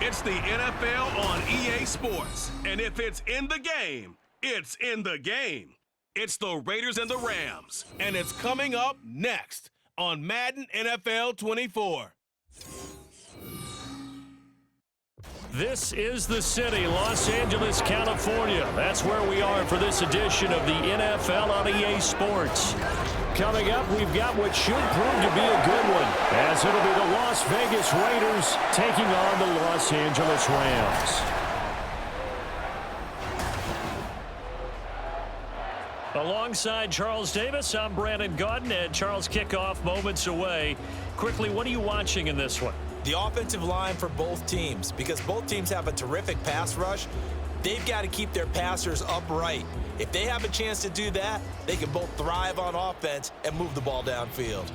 It's the NFL on EA Sports. And if it's in the game, it's in the game. It's the Raiders and the Rams. And it's coming up next on Madden NFL 24. This is the city, Los Angeles, California. That's where we are for this edition of the NFL on EA Sports. Coming up, we've got what should prove to be a good one, as it'll be the Las Vegas Raiders taking on the Los Angeles Rams. Alongside Charles Davis, I'm Brandon Gaudin, and Charles, kickoff moments away. Quickly, what are you watching in this one? The offensive line for both teams, because both teams have a terrific pass rush. They've got to keep their passers upright. If they have a chance to do that, they can both thrive on offense and move the ball downfield.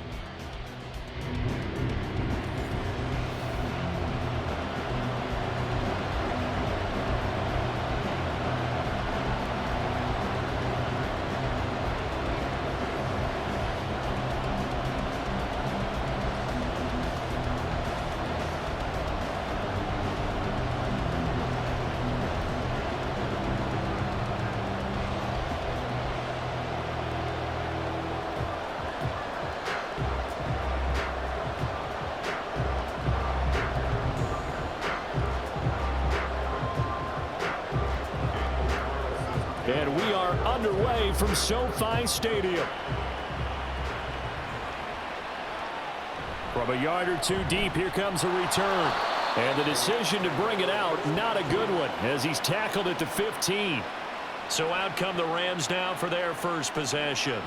And we are underway from SoFi Stadium. From a yard or two deep, here comes a return. And the decision to bring it out, not a good one, as he's tackled at the 15. So out come the Rams now for their first possession.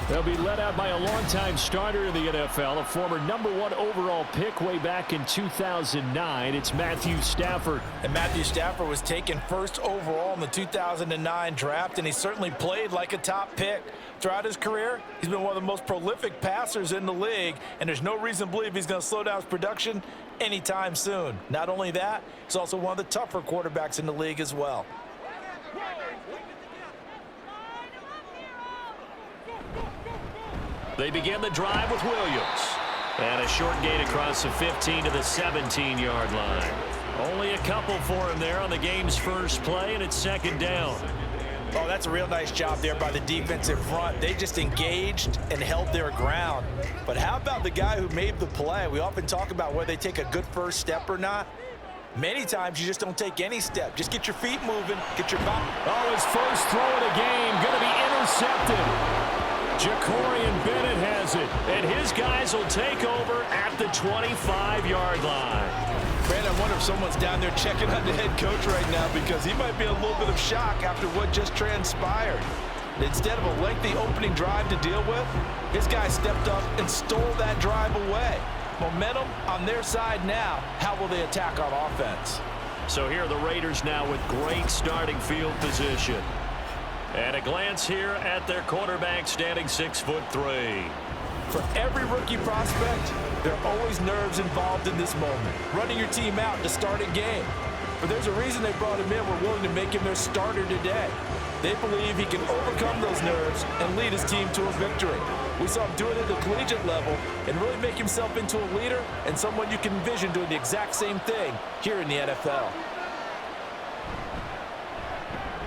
They'll be led out by a longtime starter in the NFL, a former #1 overall pick way back in 2009. It's Matthew Stafford. And Matthew Stafford was taken first overall in the 2009 draft, and he certainly played like a top pick. Throughout his career, he's been one of the most prolific passers in the league, and there's no reason to believe he's going to slow down his production anytime soon. Not only that, he's also one of the tougher quarterbacks in the league as well. They begin the drive with Williams. And a short gain across the 15 to the 17-yard line. Only a couple for him there on the game's first play, and it's second down. Oh, that's a real nice job there by the defensive front. They just engaged and held their ground. But how about the guy who made the play? We often talk about whether they take a good first step or not. Many times you just don't take any step. Just get your feet moving, get your body. Oh, his first throw of the game going to be intercepted. Jacorian Bennett has it, and his guys will take over at the 25-yard line. Brandon, I wonder if someone's down there checking on the head coach right now, because he might be in a little bit of shock after what just transpired. Instead of a lengthy opening drive to deal with, his guy stepped up and stole that drive away. Momentum on their side now. How will they attack on offense? So here are the Raiders now with great starting field position. And a glance here at their quarterback, standing 6'3". For every rookie prospect, there are always nerves involved in this moment. Running your team out to start a game. But there's a reason they brought him in. We're willing to make him their starter today. They believe he can overcome those nerves and lead his team to a victory. We saw him do it at the collegiate level and really make himself into a leader and someone you can envision doing the exact same thing here in the NFL.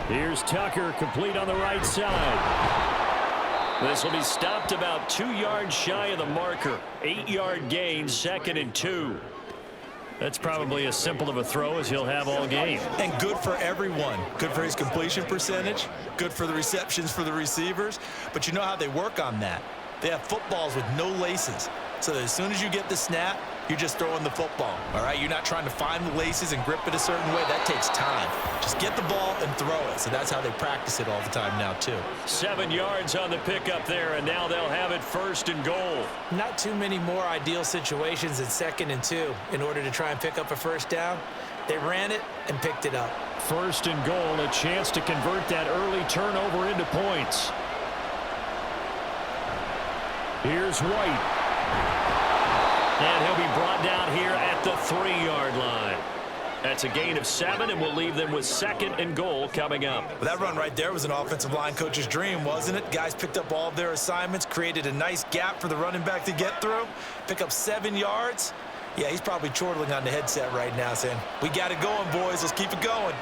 Here's Tucker, complete on the right side. This will be stopped about 2 yards shy of the marker. 8-yard gain, 2nd and 2. That's probably as simple of a throw as he'll have all game. And good for everyone. Good for his completion percentage. Good for the receptions for the receivers. But you know how they work on that. They have footballs with no laces. So that as soon as you get the snap, you're just throwing the football, all right? You're not trying to find the laces and grip it a certain way. That takes time. Just get the ball and throw it. So that's how they practice it all the time now, too. 7 yards on the pickup there, and now they'll have it 1st and goal. Not too many more ideal situations than 2nd and 2 in order to try and pick up a first down. They ran it and picked it up. 1st and goal, a chance to convert that early turnover into points. Here's White. And he'll be brought down here at the 3-yard line. That's a gain of 7, and we'll leave them with 2nd and goal coming up. Well, that run right there was an offensive line coach's dream, wasn't it? Guys picked up all of their assignments, created a nice gap for the running back to get through, pick up 7 yards, Yeah, he's probably chortling on the headset right now saying, we got it going, boys. Let's keep it going.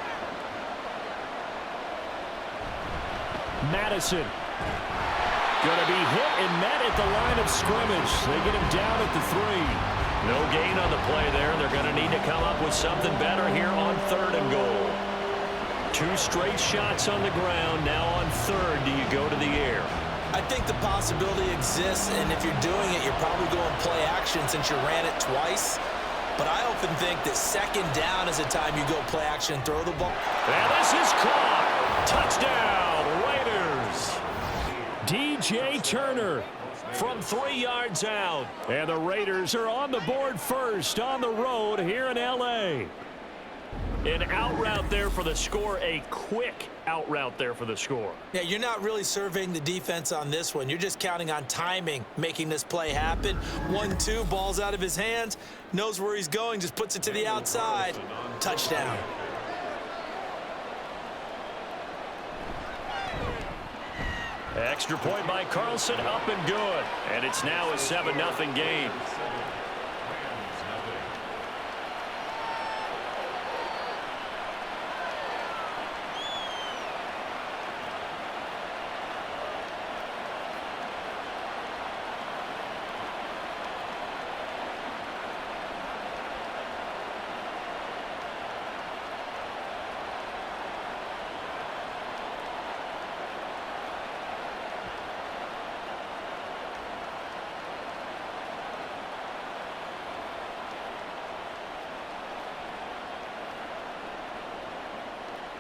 Madison. Going to be hit and met at the line of scrimmage. They get him down at the 3. No gain on the play there. They're going to need to come up with something better here on 3rd and goal. 2 straight shots on the ground. Now on 3rd, do you go to the air? I think the possibility exists, and if you're doing it, you're probably going play action since you ran it twice. But I often think that 2nd down is the time you go play action and throw the ball. And this is caught. Touchdown, Raiders. DJ Turner from 3 yards out. And the Raiders are on the board first on the road here in L.A. An out route there for the score, a quick out route there for the score. Yeah, you're not really surveying the defense on this one. You're just counting on timing, making this play happen. 1-2, ball's out of his hands, knows where he's going, just puts it to the outside. Touchdown. Extra point by Carlson, up and good. And it's now a 7-0 game.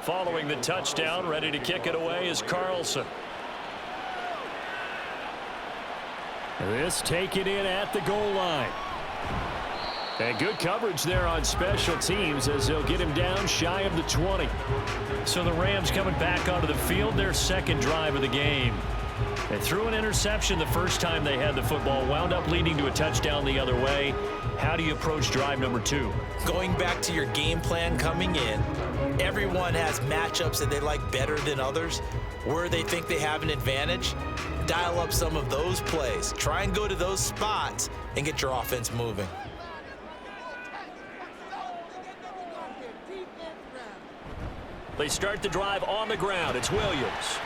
Following the touchdown, ready to kick it away is Carlson. This taken in at the goal line. And good coverage there on special teams as they'll get him down shy of the 20. So the Rams coming back onto the field, their 2nd drive of the game. They threw an interception the first time they had the football, wound up leading to a touchdown the other way. How do you approach drive number 2? Going back to your game plan coming in, everyone has matchups that they like better than others, where they think they have an advantage. Dial up some of those plays. Try and go to those spots and get your offense moving. They start the drive on the ground. It's Williams.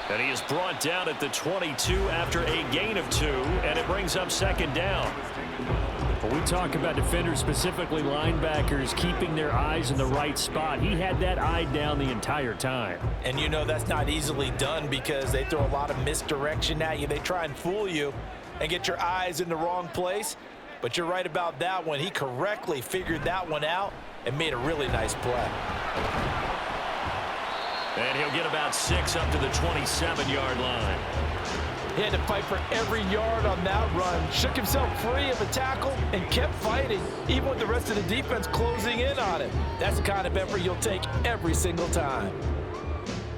And he is brought down at the 22 after a gain of 2, and it brings up 2nd down. When we talk about defenders, specifically linebackers, keeping their eyes in the right spot, he had that eye down the entire time. And you know that's not easily done because they throw a lot of misdirection at you. They try and fool you and get your eyes in the wrong place. But you're right about that one. He correctly figured that one out and made a really nice play. And he'll get about 6 up to the 27-yard line. He had to fight for every yard on that run. Shook himself free of a tackle and kept fighting, even with the rest of the defense closing in on him. That's the kind of effort you'll take every single time.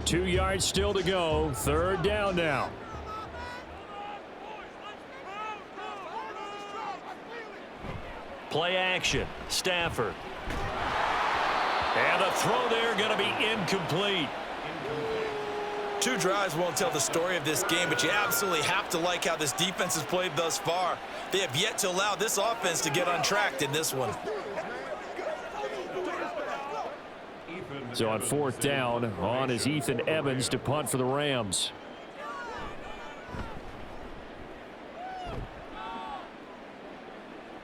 2 yards still to go. 3rd down now. Play action. Stafford. And the throw there going to be incomplete. 2 drives won't tell the story of this game, but you absolutely have to like how this defense has played thus far. They have yet to allow this offense to get untracked in this one. So on 4th down, on is Ethan Evans to punt for the Rams.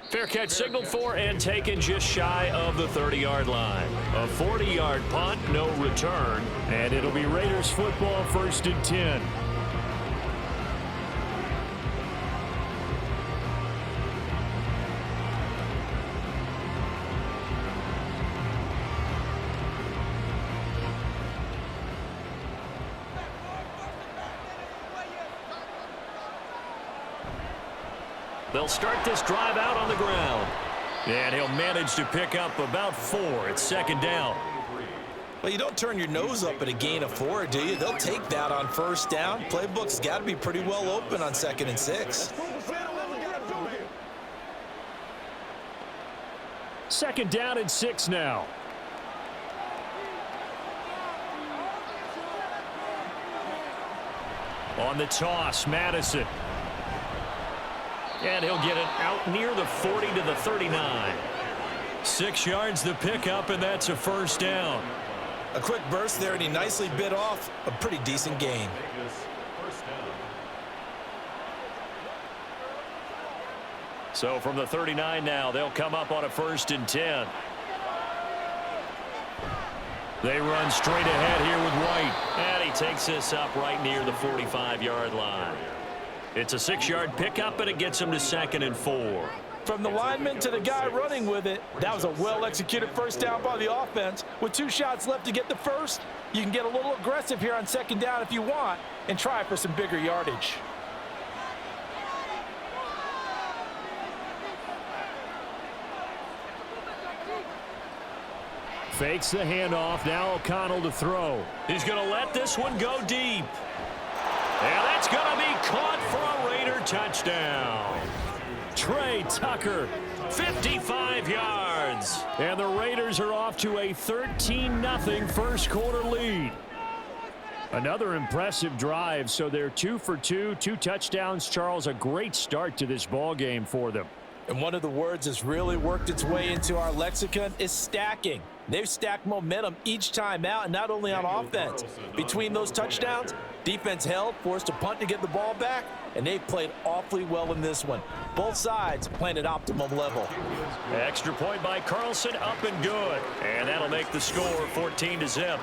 Fair catch signaled for and taken just shy of the 30-yard line. A 40-yard punt, no return. And it'll be Raiders football, 1st and 10. They'll start this drive out on the ground. And he'll manage to pick up about 4. It's 2nd down. Well, you don't turn your nose up at a gain of 4, do you? They'll take that on 1st down. Playbook's got to be pretty well open on 2nd and 6. 2nd down and 6 now. On the toss, Madison. And he'll get it out near the 40 to the 39. 6 yards the pickup, and that's a first down. A quick burst there, and he nicely bit off a pretty decent gain. So from the 39 now, they'll come up on a 1st and 10. They run straight ahead here with White. And he takes this up right near the 45-yard line. It's a 6-yard pickup, and it gets him to 2nd and 4. From the lineman to the guy running with it, that was a well-executed first down by the offense. With 2 shots left to get the first, you can get a little aggressive here on 2nd down if you want and try for some bigger yardage. Fakes the handoff. Now O'Connell to throw. He's going to let this one go deep. And that's going to be caught for a Raider touchdown. Trey Tucker. 55 yards. And the Raiders are off to a 13-0 first quarter lead. Another impressive drive, so they're 2 for 2, 2 touchdowns. Charles, a great start to this ball game for them. And one of the words that's really worked its way into our lexicon is stacking. They've stacked momentum each time out, and not only on offense. Between those touchdowns, defense held, forced a punt to get the ball back, and they've played awfully well in this one. Both sides playing at optimum level. Extra point by Carlson, up and good. And that'll make the score 14-0.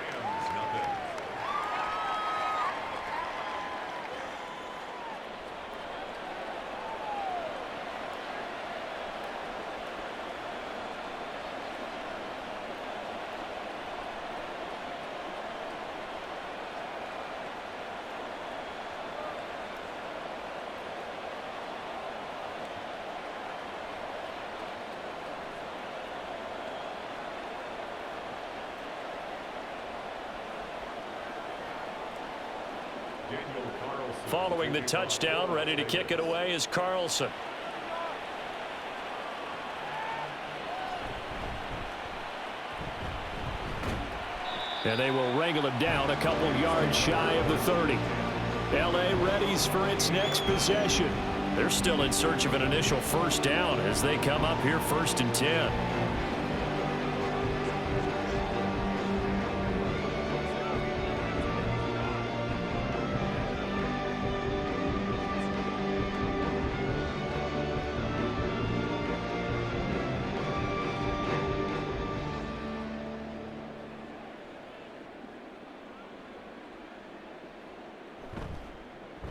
Following the touchdown, ready to kick it away is Carlson. And they will wrangle him down a couple yards shy of the 30. L.A. readies for its next possession. They're still in search of an initial first down as they come up here 1st and 10.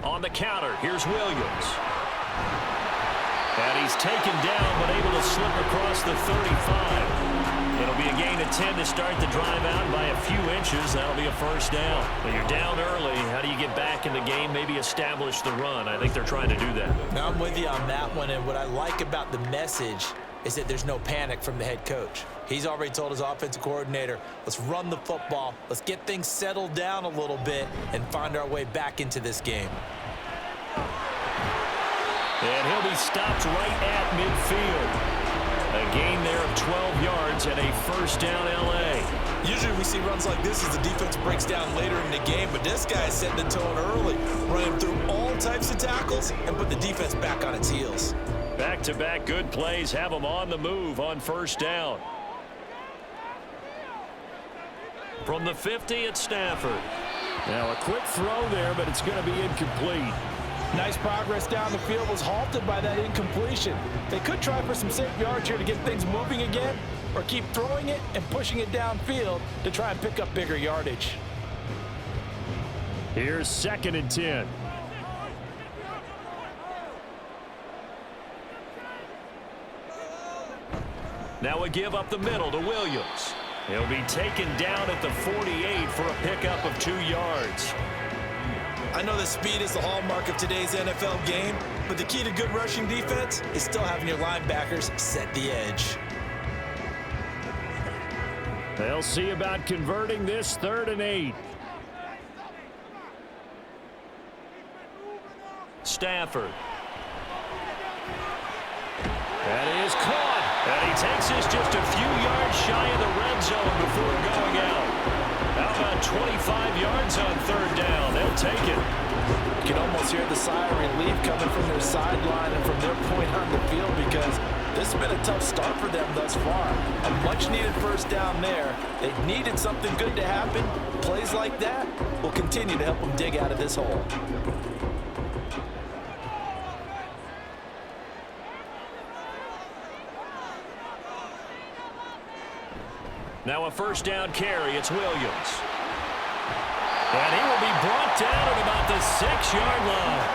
On the counter, here's Williams. And he's taken down, but able to slip across the 35. It'll be a gain of 10 to start the drive out by a few inches. That'll be a first down. When you're down early, how do you get back in the game, maybe establish the run? I think they're trying to do that. Now, I'm with you on that one, and what I like about the message is that there's no panic from the head coach. He's already told his offensive coordinator, let's run the football, let's get things settled down a little bit and find our way back into this game. And he'll be stopped right at midfield. A gain there of 12 yards and a first down L.A. Usually we see runs like this as the defense breaks down later in the game, but this guy is setting the tone early, running through all types of tackles and put the defense back on its heels. Back-to-back good plays have them on the move on first down. From the 50, it's Stafford. Now a quick throw there, but it's going to be incomplete. Nice progress down the field was halted by that incompletion. They could try for some safe yards here to get things moving again, or keep throwing it and pushing it downfield to try and pick up bigger yardage. Here's 2nd and 10. Now a give up the middle to Williams. He'll be taken down at the 48 for a pickup of 2 yards. I know that speed is the hallmark of today's NFL game, but the key to good rushing defense is still having your linebackers set the edge. They'll see about converting this 3rd and 8. Stafford. That is caught. And he takes this just a few yards shy of the red zone before going out. How about 25 yards on 3rd down? They'll take it. You can almost hear the sigh of relief coming from their sideline and from their point on the field because this has been a tough start for them thus far. A much-needed first down there. They needed something good to happen. Plays like that will continue to help them dig out of this hole. Now a first down carry. It's Williams. And he will be brought down at about the 6-yard line.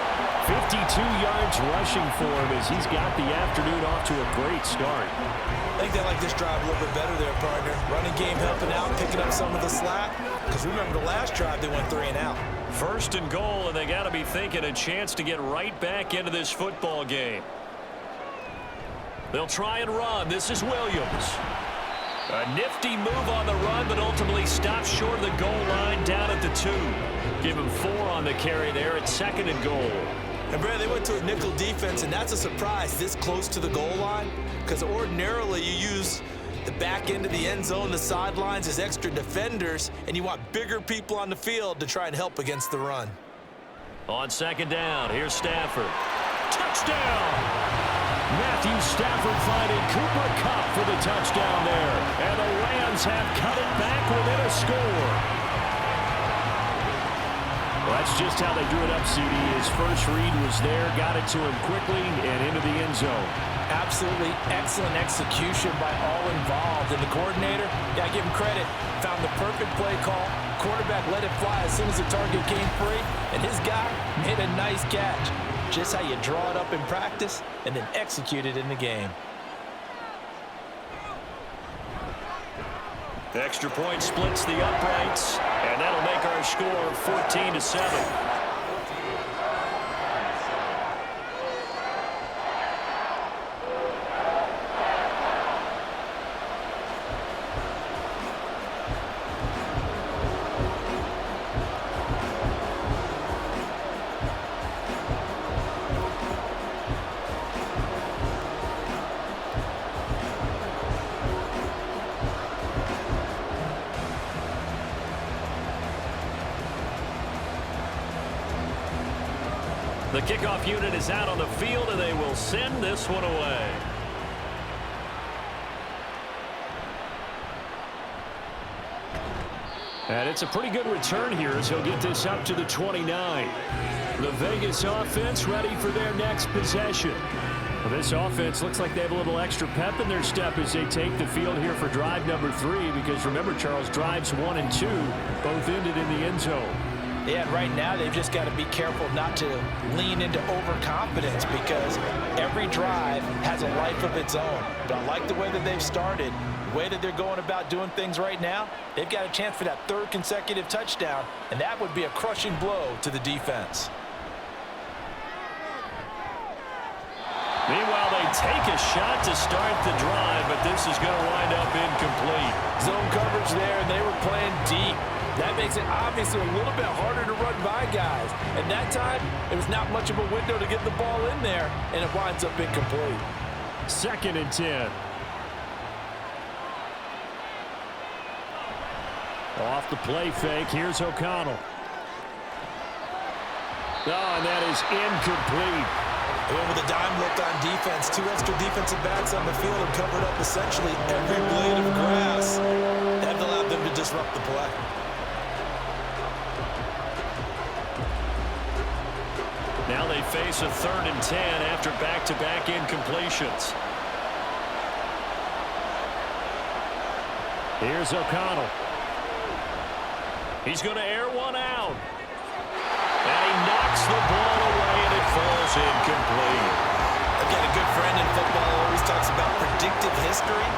52 yards rushing for him as he's got the afternoon off to a great start. I think they like this drive a little bit better there, partner. Running game helping out, picking up some of the slack. Because remember the last drive, they went 3 and out. First and goal, and they got to be thinking a chance to get right back into this football game. They'll try and run. This is Williams. A nifty move on the run, but ultimately stops short of the goal line down at the 2. Give him 4 on the carry there at 2nd and goal. And, Brad, they went to a nickel defense, and that's a surprise this close to the goal line because ordinarily you use the back end of the end zone, the sidelines as extra defenders, and you want bigger people on the field to try and help against the run. On 2nd down, here's Stafford. Touchdown! Matthew Stafford finding Cooper Kupp for the touchdown there. And the Rams have cut it back within a score. Well, that's just how they drew it up, CD. His first read was there, got it to him quickly, and into the end zone. Absolutely excellent execution by all involved. And the coordinator, got to give him credit, found the perfect play call. Quarterback let it fly as soon as the target came free, and his guy made a nice catch. Just how you draw it up in practice and then execute it in the game. Extra point splits the uprights, and that'll make our score 14-7. The kickoff unit is out on the field, and they will send this one away. And it's a pretty good return here as he'll get this up to the 29. The Vegas offense ready for their next possession. Well, this offense looks like they have a little extra pep in their step as they take the field here for drive number 3 because remember, Charles, drives 1 and 2 both ended in the end zone. Yeah, and right now they've just got to be careful not to lean into overconfidence because every drive has a life of its own. But I like the way that they've started, the way that they're going about doing things right now. They've got a chance for that 3rd consecutive touchdown, and that would be a crushing blow to the defense. Meanwhile, they take a shot to start the drive, but this is going to wind up incomplete. Zone coverage there, and they were playing deep. That makes it obviously a little bit harder to run by guys. And that time, it was not much of a window to get the ball in there, and it winds up incomplete. 2nd and 10. Off the play fake, here's O'Connell. Oh, and that is incomplete. They went with a dime look on defense. 2 extra defensive backs on the field and covered up essentially every blade of grass. That allowed them to disrupt the play. Now they face a 3rd and 10 after back-to-back incompletions. Here's O'Connell. He's going to air one out. And he knocks the ball away, and it falls incomplete. I've got a good friend in football who always talks about predictive history.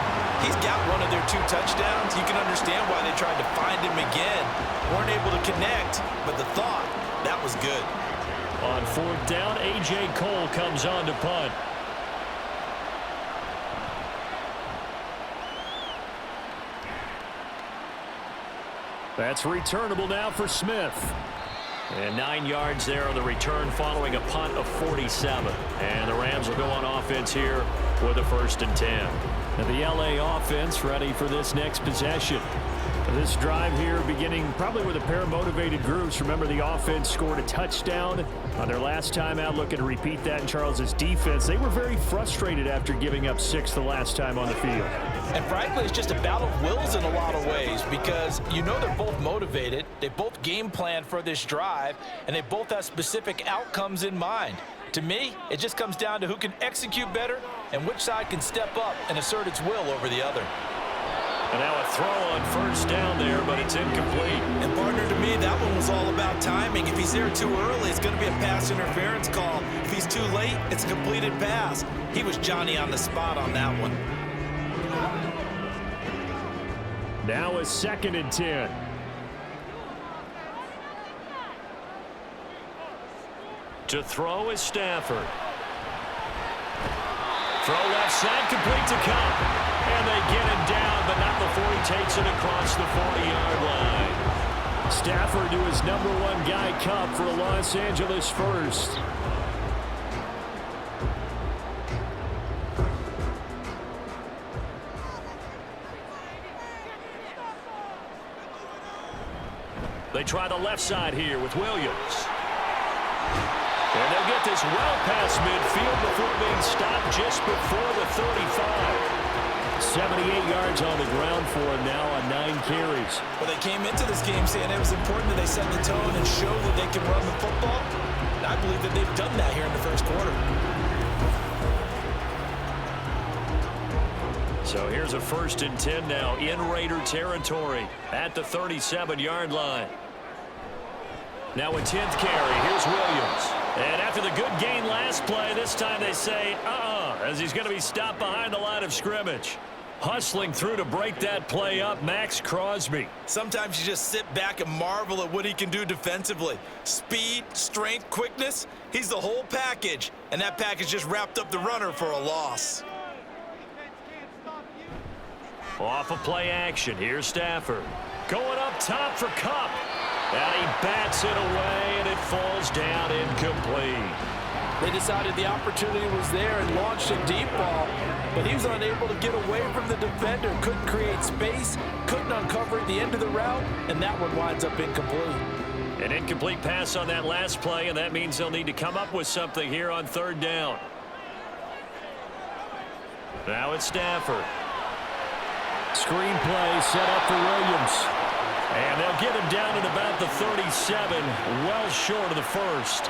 He's got one of their 2 touchdowns. You can understand why they tried to find him again. Weren't able to connect, but the thought, that was good. On 4th down, A.J. Cole comes on to punt. That's returnable now for Smith. And 9 yards there on the return following a punt of 47. And the Rams will go on offense here with a 1st and 10. And the L.A. offense ready for this next possession. This drive here beginning probably with a pair of motivated groups. Remember, the offense scored a touchdown on their last time out, looking to repeat that in Charles's defense. They were very frustrated after giving up 6 the last time on the field. And frankly, it's just a battle of wills in a lot of ways because you know they're both motivated, they both game plan for this drive, and they both have specific outcomes in mind. To me, it just comes down to who can execute better and which side can step up and assert its will over the other. And now a throw on first down there, but it's incomplete. And partner, to me, that one was all about timing. If he's there too early, it's going to be a pass interference call. If he's too late, it's a completed pass. He was Johnny on the spot on that one. Now a 2nd and 10. To throw is Stafford. Throw left side, complete to Cup. And they get him down, but not before he takes it across the 40-yard line. Stafford to his #1 guy, Cup, for a Los Angeles first. They try the left side here with Williams. And they'll get this well past midfield before being stopped just before the 35. 78 yards on the ground for him now on 9 carries. Well, they came into this game saying it was important that they set the tone and show that they can run the football. And I believe that they've done that here in the first quarter. So here's a 1st and 10 now in Raider territory at the 37-yard line. Now a 10th carry. Here's Williams. And after the good gain last play, this time they say, as he's going to be stopped behind the line of scrimmage. Hustling through to break that play up, Max Crosby. Sometimes you just sit back and marvel at what he can do defensively. Speed, strength, quickness, he's the whole package. And that package just wrapped up the runner for a loss. Off of play action, here's Stafford. Going up top for Cup. And he bats it away, and it falls down incomplete. They decided the opportunity was there and launched a deep ball, but he was unable to get away from the defender, couldn't create space, couldn't uncover at the end of the route, and that one winds up incomplete. An incomplete pass on that last play, and that means they'll need to come up with something here on 3rd down. Now it's Stafford. Screen play set up for Williams. And they'll get him down at about the 37, well short of the first.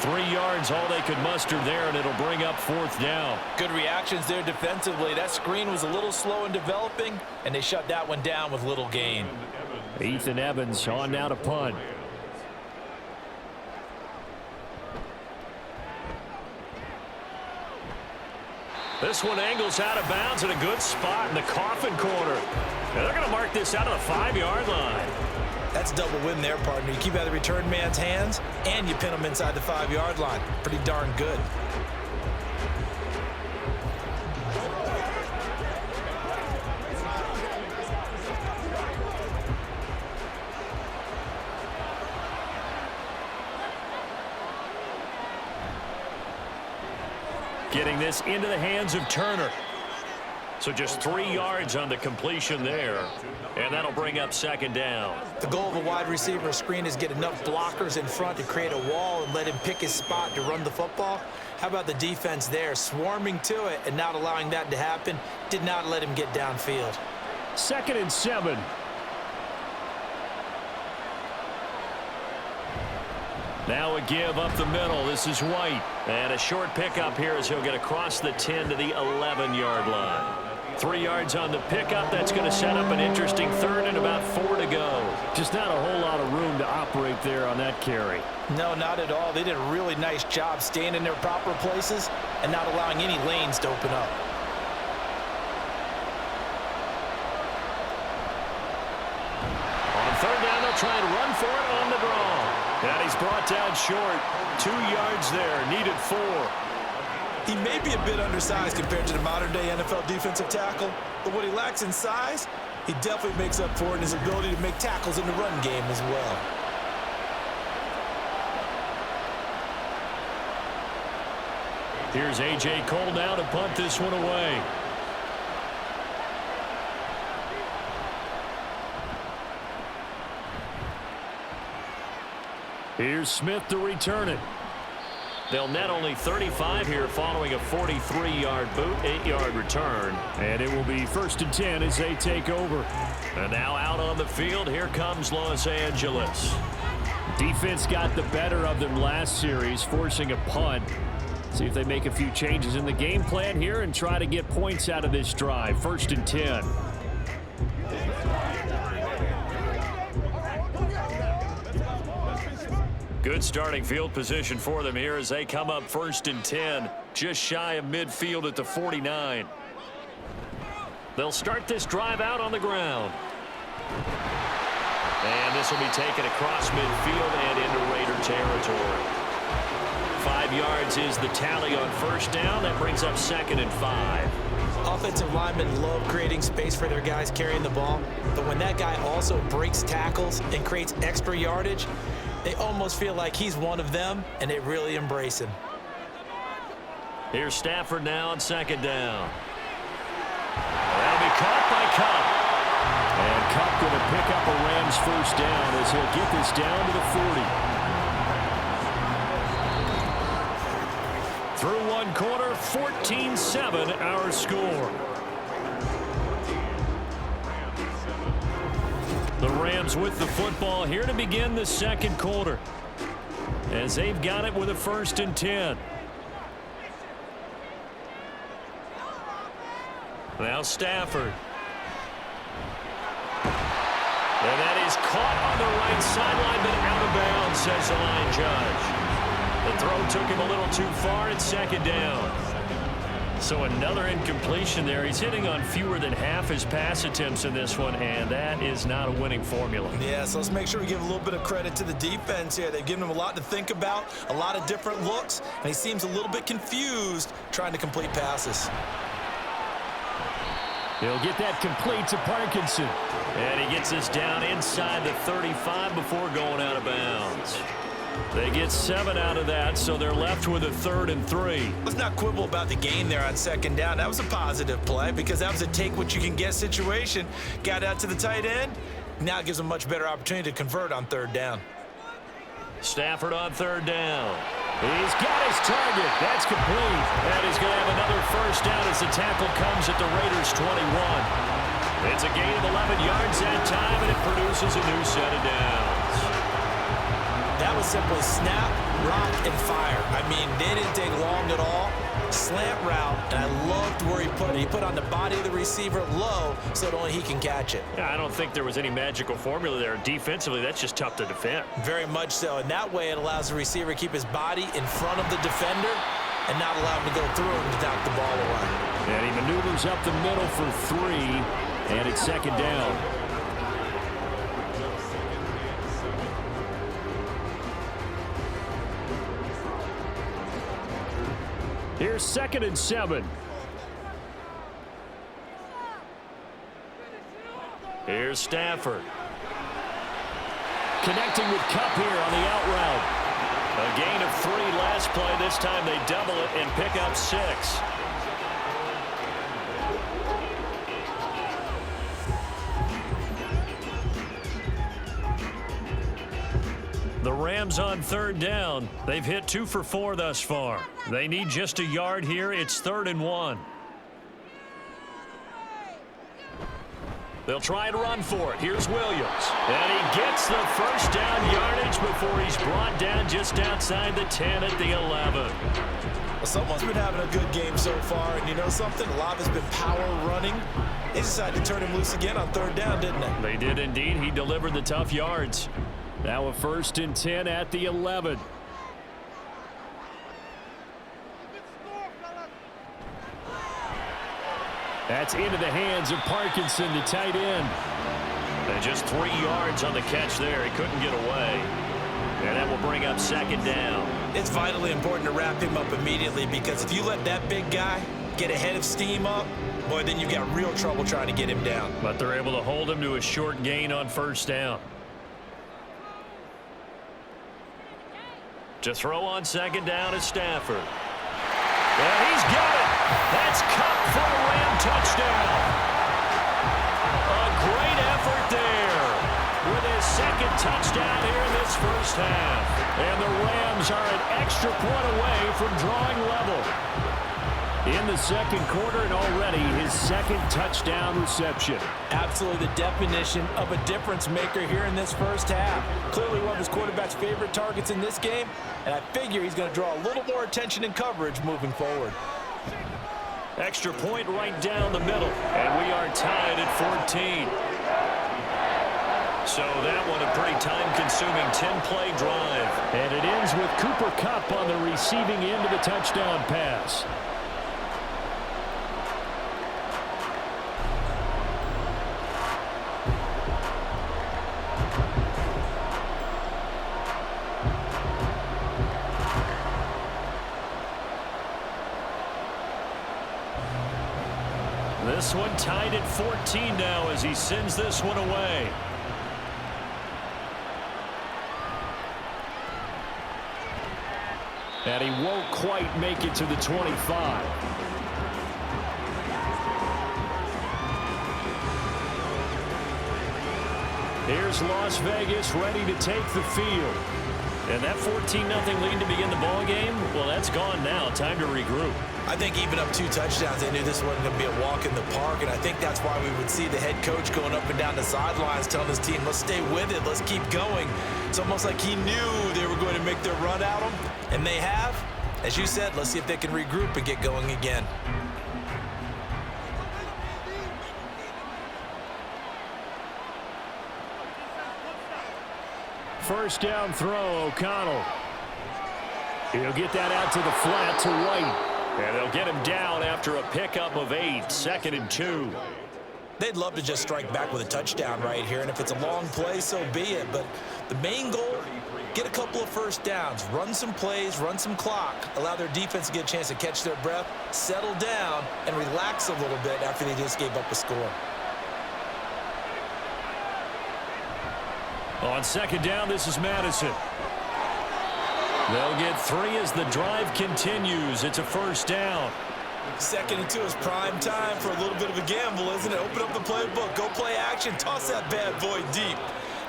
3 yards, all they could muster there, and it'll bring up 4th down. Good reactions there defensively. That screen was a little slow in developing, and they shut that one down with little gain. Ethan Evans on now to punt. This one angles out of bounds in a good spot in the coffin corner. And they're going to mark this out of the 5-yard line. That's a double win there, partner. You keep out of the return man's hands, and you pin him inside the 5-yard line. Pretty darn good. Getting this into the hands of Turner. So just 3 yards on the completion there. And that'll bring up 2nd down. The goal of a wide receiver screen is get enough blockers in front to create a wall and let him pick his spot to run the football. How about the defense there, swarming to it and not allowing that to happen? Did not let him get downfield. 2nd and 7. Now a give up the middle. This is White. And a short pickup here as he'll get across the 10 to the 11-yard line. 3 yards on the pickup. That's going to set up an interesting 3rd and about 4 to go. Just not a whole lot of room to operate there on that carry. No, not at all. They did a really nice job staying in their proper places and not allowing any lanes to open up. On 3rd down, they'll try and run for it on the draw. And he's brought down short. 2 yards there, needed 4. He may be a bit undersized compared to the modern-day NFL defensive tackle, but what he lacks in size, he definitely makes up for it in his ability to make tackles in the run game as well. Here's A.J. Cole now to punt this one away. Here's Smith to return it. They'll net only 35 here following a 43-yard boot, 8-yard return. And it will be 1st and 10 as they take over. And now out on the field, here comes Los Angeles. Defense got the better of them last series, forcing a punt. See if they make a few changes in the game plan here and try to get points out of this drive. 1st and 10. Good starting field position for them here as they come up 1st and 10, just shy of midfield at the 49. They'll start this drive out on the ground. And this will be taken across midfield and into Raider territory. 5 yards is the tally on 1st down. That brings up 2nd and 5. Offensive linemen love creating space for their guys carrying the ball, but when that guy also breaks tackles and creates extra yardage, they almost feel like he's one of them, and they really embrace him. Here's Stafford now on 2nd down. That'll be caught by Cup. And Cup going to pick up a Rams 1st down as he'll get this down to the 40. Through 1 quarter, 14-7 our score. The Rams with the football here to begin the 2nd quarter, as they've got it with a 1st and 10. Now Stafford. And that is caught on the right sideline, but out of bounds, says the line judge. The throw took him a little too far. It's 2nd down. So another incompletion there. He's hitting on fewer than half his pass attempts in this one, and that is not a winning formula. Yeah, so let's make sure we give a little bit of credit to the defense here. They've given him a lot to think about, a lot of different looks, and he seems a little bit confused trying to complete passes. He'll get that complete to Parkinson. And he gets us down inside the 35 before going out of bounds. They get 7 out of that, so they're left with a 3rd and 3. Let's not quibble about the gain there on 2nd down. That was a positive play because that was a take-what-you-can-get situation. Got out to the tight end. Now it gives them a much better opportunity to convert on 3rd down. Stafford on 3rd down. He's got his target. That's complete. And he's going to have another 1st down as the tackle comes at the Raiders' 21. It's a gain of 11 yards that time, and it produces a new set of downs. That was simply snap, rock, and fire. I mean, they didn't take long at all. Slant route, and I loved where he put it. He put on the body of the receiver low so that only he can catch it. Yeah, I don't think there was any magical formula there. Defensively, that's just tough to defend. Very much so. And that way it allows the receiver to keep his body in front of the defender and not allow him to go through him to knock the ball away. And he maneuvers up the middle for 3, and it's 2nd down. Here's 2nd and 7. Here's Stafford. Connecting with Cup here on the out route. A gain of 3 last play. This time they double it and pick up 6. The Rams on 3rd down. They've hit 2 for 4 thus far. They need just a yard here. It's 3rd and 1. They'll try and run for it. Here's Williams. And he gets the 1st down yardage before he's brought down just outside the 10 at the 11. Well, someone's been having a good game so far, and you know something? A lot of it's been power running. They decided to turn him loose again on 3rd down, didn't they? They did indeed. He delivered the tough yards. Now a 1st and 10 at the 11. That's into the hands of Parkinson, the tight end. And just 3 yards on the catch there. He couldn't get away. And that will bring up 2nd down. It's vitally important to wrap him up immediately because if you let that big guy get ahead of steam up, boy, then you've got real trouble trying to get him down. But they're able to hold him to a short gain on 1st down. To throw on 2nd down is Stafford. And he's got it. That's Cup for a Ram touchdown. A great effort there with his 2nd touchdown here in this first half. And the Rams are an extra point away from drawing level. In the second quarter, and already his second touchdown reception. Absolutely the definition of a difference maker here in this first half. Clearly one of his quarterback's favorite targets in this game, and I figure he's going to draw a little more attention and coverage moving forward. Extra point right down the middle, and we are tied at 14. So that one a pretty time-consuming 10-play drive. And it ends with Cooper Kupp on the receiving end of the touchdown pass. This one tied at 14 now as he sends this one away. And he won't quite make it to the 25. Here's Las Vegas ready to take the field. And that 14-0 lead to begin the ball game, well, that's gone now. Time to regroup. I think even up 2 touchdowns, they knew this wasn't going to be a walk in the park, and I think that's why we would see the head coach going up and down the sidelines telling his team, let's stay with it, let's keep going. It's almost like he knew they were going to make their run at him, and they have. As you said, let's see if they can regroup and get going again. First down throw, O'Connell. He'll get that out to the flat to White. And they'll get him down after a pickup of 8, 2nd and 2. They'd love to just strike back with a touchdown right here, and if it's a long play, so be it. But the main goal, get a couple of first downs, run some plays, run some clock, allow their defense to get a chance to catch their breath, settle down, and relax a little bit after they just gave up a score. On second down, this is Madison. They'll get 3 as the drive continues. It's a first down. 2nd and 2 is prime time for a little bit of a gamble, isn't it? Open up the playbook, go play action, toss that bad boy deep.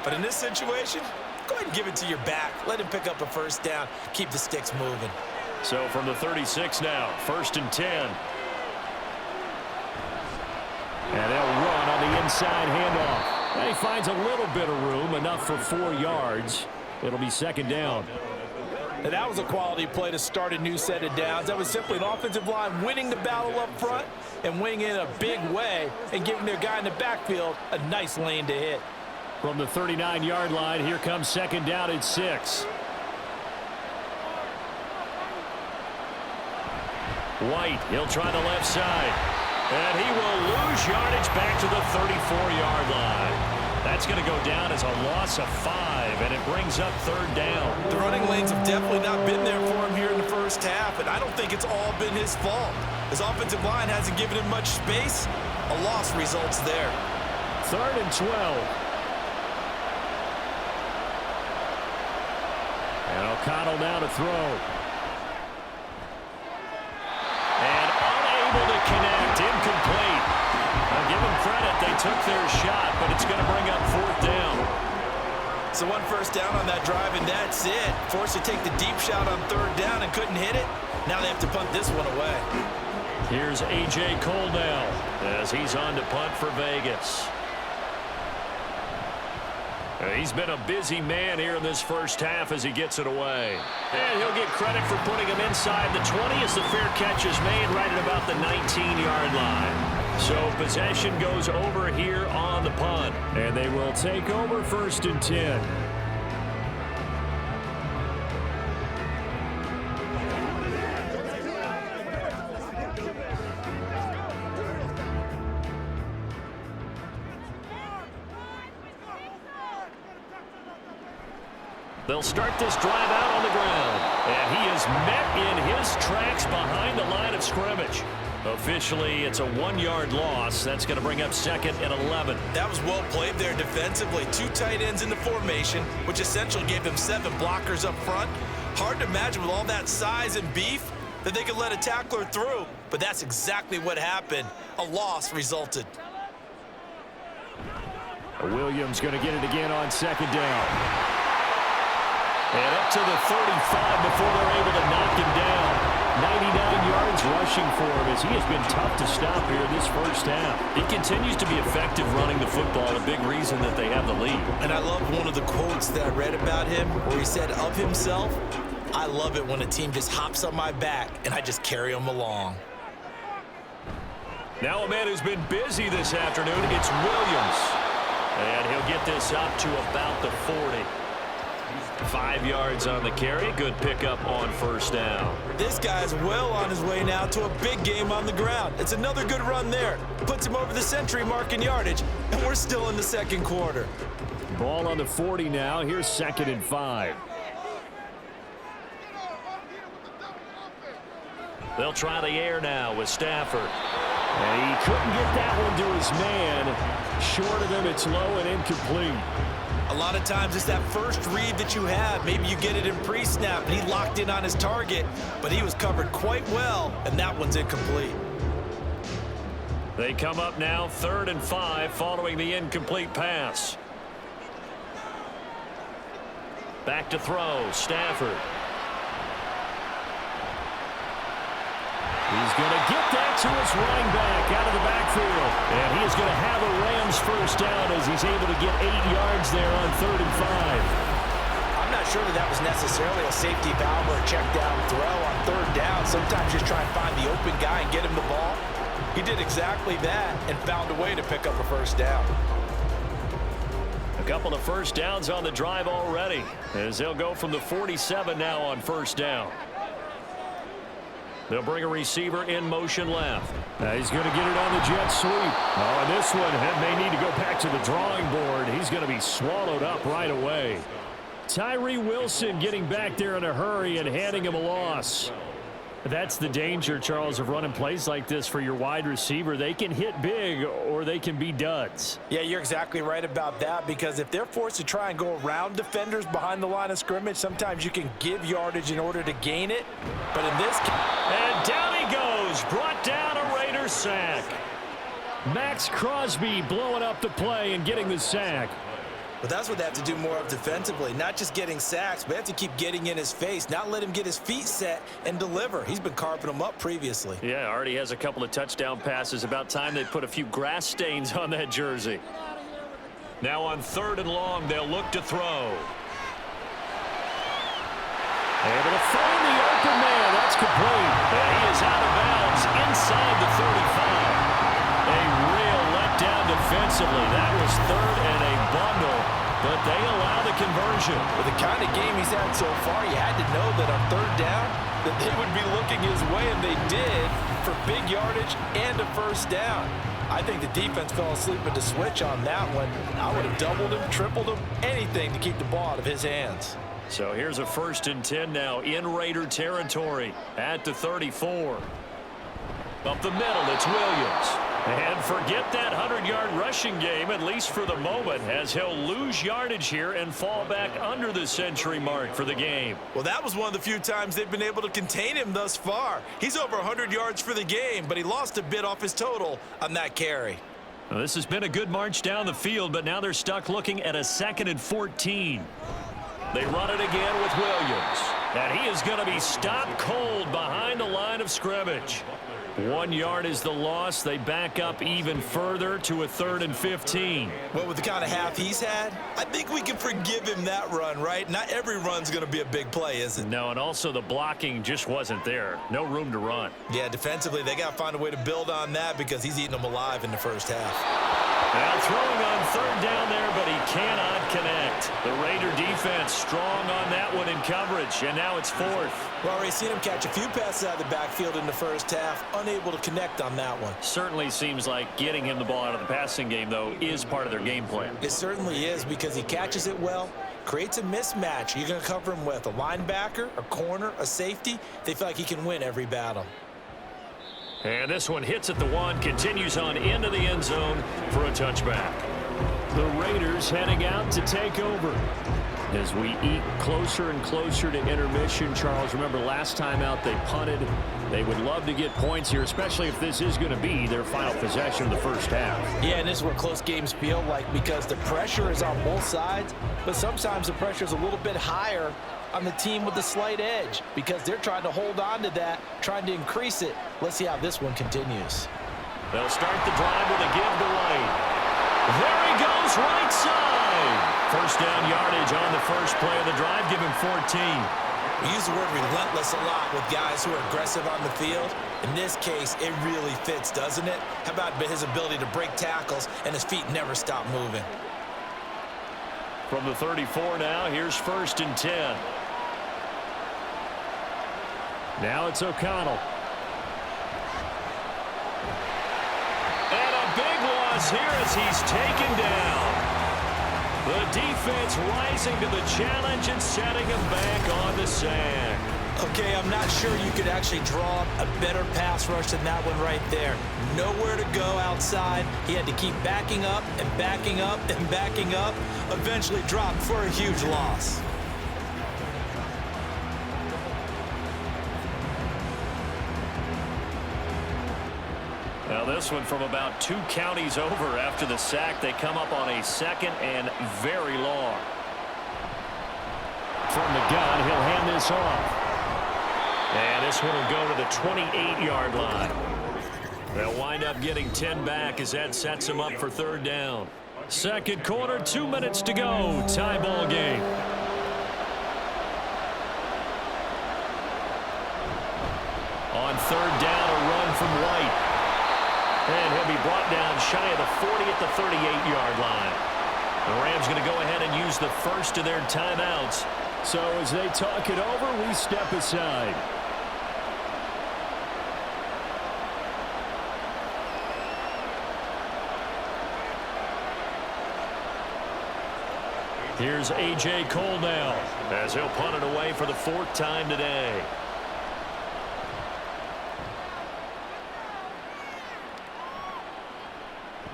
But in this situation, go ahead and give it to your back. Let him pick up a first down. Keep the sticks moving. So from the 36 now, 1st and 10. And they'll run on the inside handoff. And he finds a little bit of room, enough for 4 yards. It'll be 2nd down. And that was a quality play to start a new set of downs. That was simply an offensive line winning the battle up front and winning in a big way and giving their guy in the backfield a nice lane to hit. From the 39-yard line, here comes 2nd down at 6. White, he'll try the left side. And he will lose yardage back to the 34-yard line. That's going to go down as a loss of 5, and it brings up 3rd down. The running lanes have definitely not been there for him here in the first half, and I don't think it's all been his fault. His offensive line hasn't given him much space. A loss results there. 3rd and 12. And O'Connell now to throw. And unable to connect, incomplete. I'll give them credit, they took their shot, but it's going to bring up 4th down. So 1 first down on that drive, and that's it. Forced to take the deep shot on 3rd down and couldn't hit it. Now they have to punt this one away. Here's A.J. Cole now as he's on to punt for Vegas. He's been a busy man here in this first half as he gets it away. And he'll get credit for putting him inside the 20 as the fair catch is made right at about the 19-yard line. So possession goes over here on the punt. And they will take over 1st and 10. They'll start this drive out on the ground. And he is met in his tracks behind the line of scrimmage. Officially, it's a 1-yard loss. That's going to bring up 2nd and 11. That was well played there defensively. 2 tight ends in the formation, which essentially gave them 7 blockers up front. Hard to imagine with all that size and beef that they could let a tackler through. But that's exactly what happened. A loss resulted. Williams going to get it again on second down. And up to the 35 before they're able to knock him down. 99 yards rushing for him as he has been tough to stop here this first half. He continues to be effective running the football, a big reason that they have the lead. And I love one of the quotes that I read about him where he said of himself, "I love it when a team just hops on my back and I just carry them along." Now a man who's been busy this afternoon, it's Williams. And he'll get this up to about the 40. 5 yards on the carry. Good pickup on first down. This guy's well on his way now to a big game on the ground. It's another good run there. Puts him over the century mark in yardage, and we're still in the second quarter. Ball on the 40 now. Here's 2nd and 5. They'll try the air now with Stafford. And he couldn't get that one to his man. Short of him, it's low and incomplete. A lot of times it's that first read that you have. Maybe you get it in pre-snap, and he locked in on his target, but he was covered quite well, and that one's incomplete. They come up now 3rd and 5 following the incomplete pass. Back to throw, Stafford. He's going to get that to his running back out of the backfield. And he is going to have a Rams first down as he's able to get 8 yards there on 3rd and 5. I'm not sure that was necessarily a safety valve or a check down throw on 3rd down. Sometimes just try and find the open guy and get him the ball. He did exactly that and found a way to pick up a first down. A couple of first downs on the drive already as they'll go from the 47 now on first down. They'll bring a receiver in motion left. He's going to get it on the jet sweep. Oh, and this one may need to go back to the drawing board. He's going to be swallowed up right away. Tyree Wilson getting back there in a hurry and handing him a loss. That's the danger, Charles, of running plays like this for your wide receiver. They can hit big or they can be duds. Yeah, you're exactly right about that, because if they're forced to try and go around defenders behind the line of scrimmage, sometimes you can give yardage in order to gain it. But in this case... And down he goes, brought down a Raiders sack. Max Crosby blowing up the play and getting the sack. But that's what they have to do more of defensively, not just getting sacks, but they have to keep getting in his face, not let him get his feet set and deliver. He's been carving them up previously. Yeah, already has a couple of touchdown passes. About time they put a few grass stains on that jersey. Now on 3rd and long, they'll look to throw. Able to find the open man. That's complete. And he is out of bounds inside the 35. A real letdown defensively. That was 3rd and a bundle, but they allow the conversion. With the kind of game he's had so far, you had to know that on 3rd down that they would be looking his way, and they did, for big yardage and a first down. I think the defense fell asleep with the switch on that one. I would have doubled him, tripled him, anything to keep the ball out of his hands. So here's a 1st and 10 now in Raider territory at the 34. Up the middle, it's Williams. And forget that 100-yard rushing game, at least for the moment, as he'll lose yardage here and fall back under the century mark for the game. Well, that was one of the few times they've been able to contain him thus far. He's over 100 yards for the game, but he lost a bit off his total on that carry. Well, this has been a good march down the field, but now they're stuck looking at a 2nd and 14. They run it again with Williams. And he is going to be stopped cold behind the line of scrimmage. 1 yard is the loss. They back up even further to a 3rd and 15. Well, with the kind of half he's had, I think we can forgive him that run, right? Not every run's going to be a big play, is it? No, and also the blocking just wasn't there. No room to run. Yeah, defensively, they got to find a way to build on that because he's eating them alive in the first half. Now throwing on 3rd down there, but he cannot connect. The Raider defense strong on that one in coverage, and now it's 4th. We've already seen him catch a few passes out of the backfield in the first half, unable to connect on that one. Certainly seems like getting him the ball out of the passing game, though, is part of their game plan. It certainly is, because he catches it well, creates a mismatch. You're going to cover him with a linebacker, a corner, a safety. They feel like he can win every battle. And this one hits at the 1, continues on into the end zone for a touchback. The Raiders heading out to take over. As we eke closer and closer to intermission, Charles, remember last time out they punted They would love to get points here, especially if this is going to be their final possession of the first half. Yeah, and this is what close games feel like because the pressure is on both sides, but sometimes the pressure is a little bit higher on the team with the slight edge because they're trying to hold on to that, trying to increase it. Let's see how this one continues. They'll start the drive with a give to White. There he goes, right side. First down yardage on the first play of the drive. Give him 14. We use the word relentless a lot with guys who are aggressive on the field. In this case, it really fits, doesn't it? How about his ability to break tackles and his feet never stop moving? From the 34 now, here's 1st and 10. Now it's O'Connell. And a big loss here as he's taken down. The defense rising to the challenge and setting him back on the sack. Okay, I'm not sure you could actually draw a better pass rush than that one right there. Nowhere to go outside. He had to keep backing up and backing up and backing up. Eventually dropped for a huge loss. Now this one from about 2 counties over after the sack. They come up on a 2nd and very long. From the gun, he'll hand this off. And this one will go to the 28-yard line. They'll wind up getting 10 back as that sets them up for 3rd down. Second quarter, 2 minutes to go. Tie ball game. On 3rd down, a run from White. And he'll be brought down shy of the 40 at the 38-yard line. The Rams going to go ahead and use the first of their timeouts. So as they talk it over, we step aside. Here's A.J. Cole now as he'll punt it away for the 4th time today.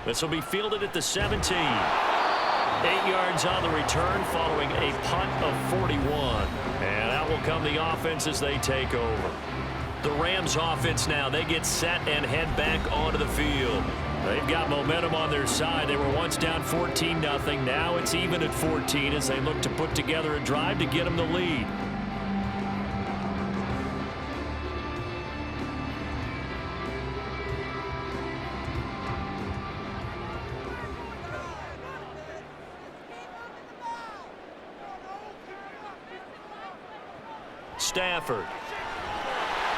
This will be fielded at the 17. 8 yards on the return following a punt of 41. And out will come the offense as they take over. The Rams offense now, they get set and head back onto the field. They've got momentum on their side. They were once down 14-0. Now it's even at 14 as they look to put together a drive to get them the lead. Stafford.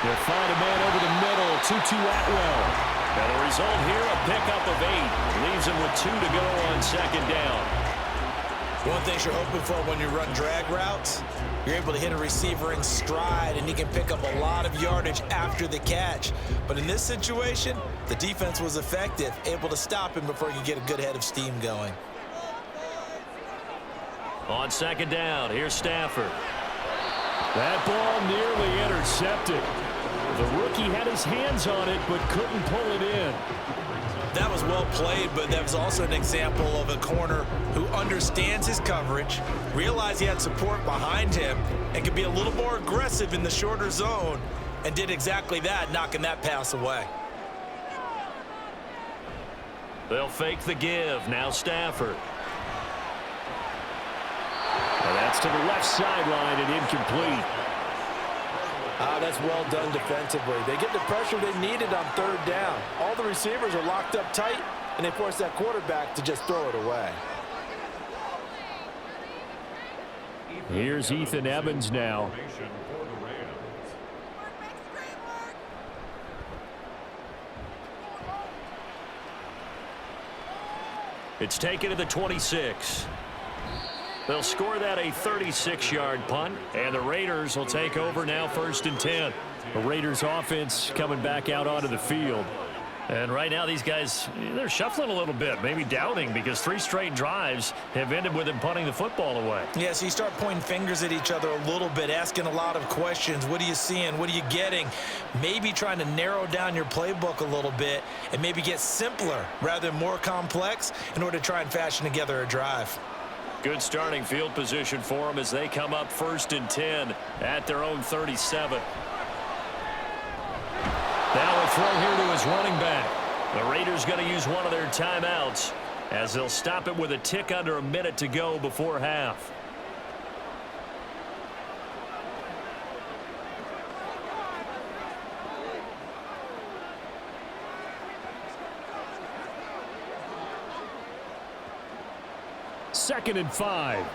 They'll find a man over the middle. Tutu Atwell. And the result here, a pickup of 8. Leaves him with 2 to go on 2nd down. One thing you're hoping for when you run drag routes, you're able to hit a receiver in stride, and he can pick up a lot of yardage after the catch. But in this situation, the defense was effective, able to stop him before he could get a good head of steam going. On 2nd down, here's Stafford. That ball nearly intercepted. The rookie had his hands on it, but couldn't pull it in. That was well played, but that was also an example of a corner who understands his coverage, realized he had support behind him, and could be a little more aggressive in the shorter zone, and did exactly that, knocking that pass away. They'll fake the give. Now Stafford. And that's to the left sideline and incomplete. That's well done defensively. They get the pressure they needed on 3rd down. All the receivers are locked up tight, and they force that quarterback to just throw it away. Here's Ethan Evans now. It's taken to the 26. They'll score that a 36-yard punt, and the Raiders will take over now 1st and 10. The Raiders offense coming back out onto the field. And right now these guys, they're shuffling a little bit, maybe doubting, because 3 straight drives have ended with them punting the football away. Yeah, so you start pointing fingers at each other a little bit, asking a lot of questions. What are you seeing? What are you getting? Maybe trying to narrow down your playbook a little bit and maybe get simpler rather than more complex in order to try and fashion together a drive. Good starting field position for them as they come up 1st and 10 at their own 37. Now a throw here to his running back. The Raiders going to use one of their timeouts as they'll stop it with a tick under a minute to go before half. Second and 5.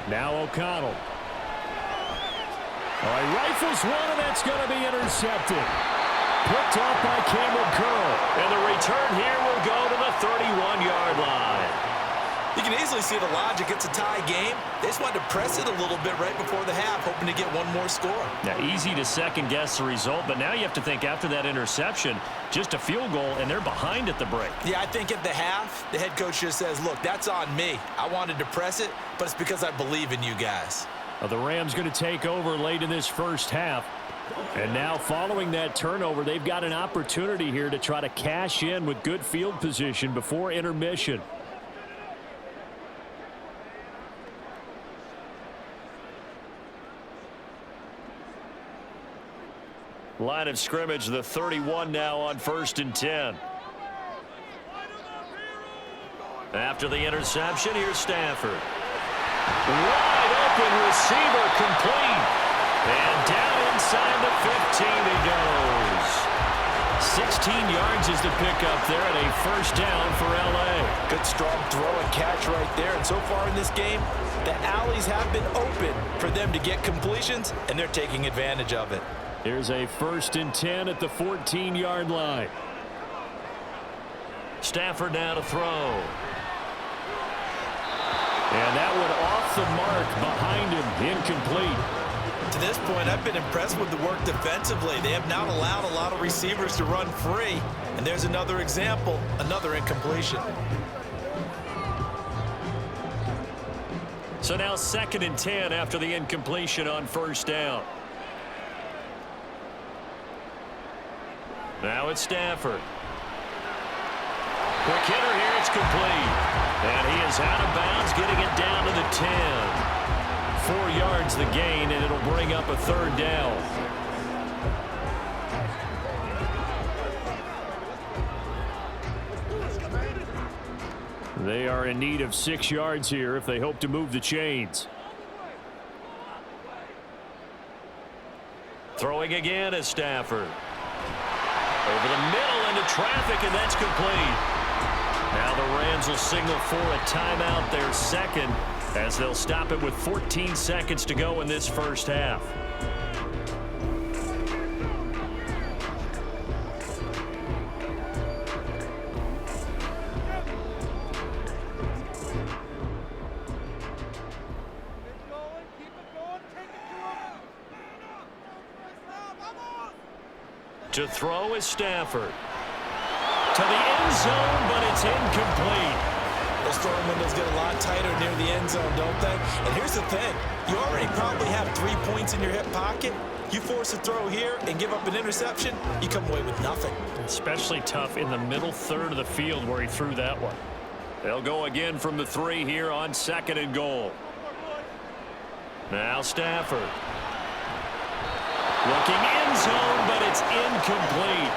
Now O'Connell. He rifles one, and that's going to be intercepted. Picked off by Cameron Curl. And the return here will go to the 31-yard line. You can easily see the logic. It's a tie game. They just wanted to press it a little bit right before the half, hoping to get one more score. Now, easy to second-guess the result, but now you have to think after that interception, just a field goal, and they're behind at the break. Yeah, I think at the half, the head coach just says, look, that's on me. I wanted to press it, but it's because I believe in you guys. The Rams going to take over late in this first half. And now following that turnover, they've got an opportunity here to try to cash in with good field position before intermission. Line of scrimmage, the 31 now on 1st and 10. After the interception, here's Stafford. Wide open receiver complete. And down inside the 15 he goes. 16 yards is the pickup there and a first down for L.A. Good strong throw and catch right there. And so far in this game, the alleys have been open for them to get completions, and they're taking advantage of it. Here's a 1st and 10 at the 14-yard line. Stafford now to throw. And that one off the mark behind him, incomplete. To this point, I've been impressed with the work defensively. They have not allowed a lot of receivers to run free. And there's another example, another incompletion. So now 2nd and 10 after the incompletion on 1st down. Now it's Stafford. Quick hitter here, it's complete. And he is out of bounds, getting it down to the 10. 4 yards the gain, and it'll bring up a 3rd down. They are in need of 6 yards here if they hope to move the chains. Throwing again is Stafford. Over the middle into traffic, and that's complete. Now the Rams will signal for a timeout, their second, as they'll stop it with 14 seconds to go in this first half. To throw is Stafford. To the end zone, but it's incomplete. Those throwing windows get a lot tighter near the end zone, don't they? And here's the thing. You already probably have 3 points in your hip pocket. You force a throw here and give up an interception, you come away with nothing. Especially tough in the middle third of the field where he threw that one. They'll go again from the 3 here on 2nd and goal. Now Stafford. Looking end zone, but it's incomplete.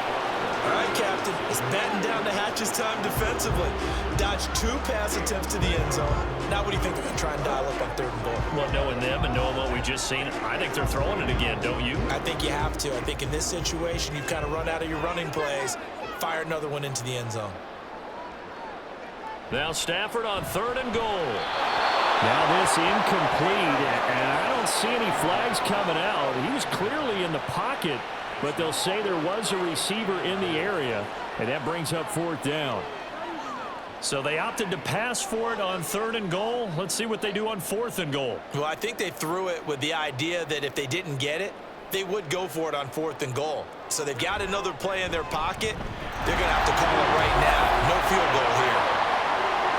All right, Captain. It's batten down the hatches time defensively. Dodged 2 pass attempts to the end zone. Now what do you think they're going to try and dial up on 3rd and goal? Well, knowing them and knowing what we just seen, I think they're throwing it again, don't you? I think you have to. I think in this situation, you've kind of run out of your running plays. Fire another one into the end zone. Now Stafford on 3rd and goal. Now this incomplete, and I don't see any flags coming out. He was clearly in the pocket, but they'll say there was a receiver in the area, and that brings up 4th down. So they opted to pass for it on 3rd and goal. Let's see what they do on 4th and goal. Well, I think they threw it with the idea that if they didn't get it, they would go for it on 4th and goal. So they've got another play in their pocket. They're going to have to call it right now. No field goal here.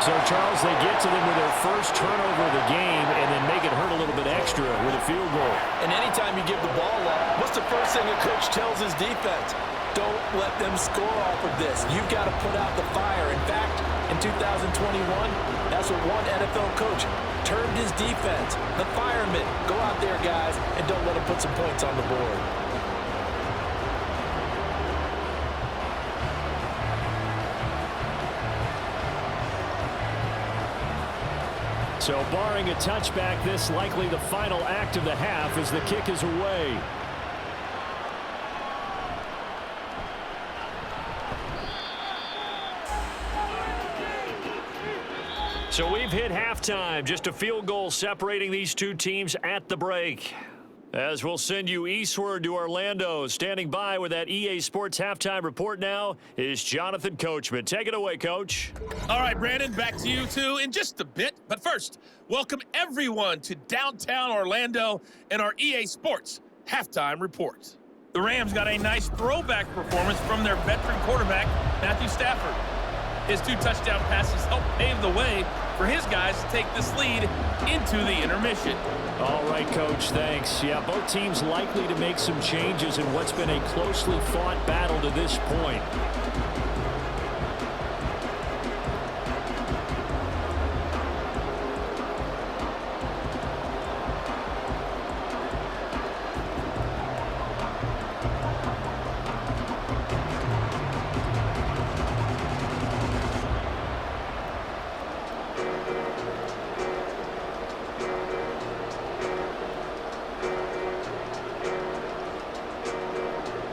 So, Charles, they get to them with their first turnover of the game and then make it hurt a little bit extra with a field goal. And anytime you give the ball up, what's the first thing a coach tells his defense? Don't let them score off of this. You've got to put out the fire. In fact, in in 2021? That's what one NFL coach termed his defense. The firemen. Go out there, guys, and don't let them put some points on the board. So barring a touchback, this likely the final act of the half as the kick is away. So we've hit halftime. Just a field goal separating these two teams at the break. As we'll send you eastward to Orlando. Standing by with that EA Sports halftime report now is Jonathan Coachman. Take it away, Coach. All right, Brandon, back to you two in just a bit. But first, welcome everyone to downtown Orlando and our EA Sports halftime report. The Rams got a nice throwback performance from their veteran quarterback, Matthew Stafford. His 2 touchdown passes helped pave the way for his guys to take this lead into the intermission. All right, Coach, thanks. Yeah, both teams likely to make some changes in what's been a closely fought battle to this point.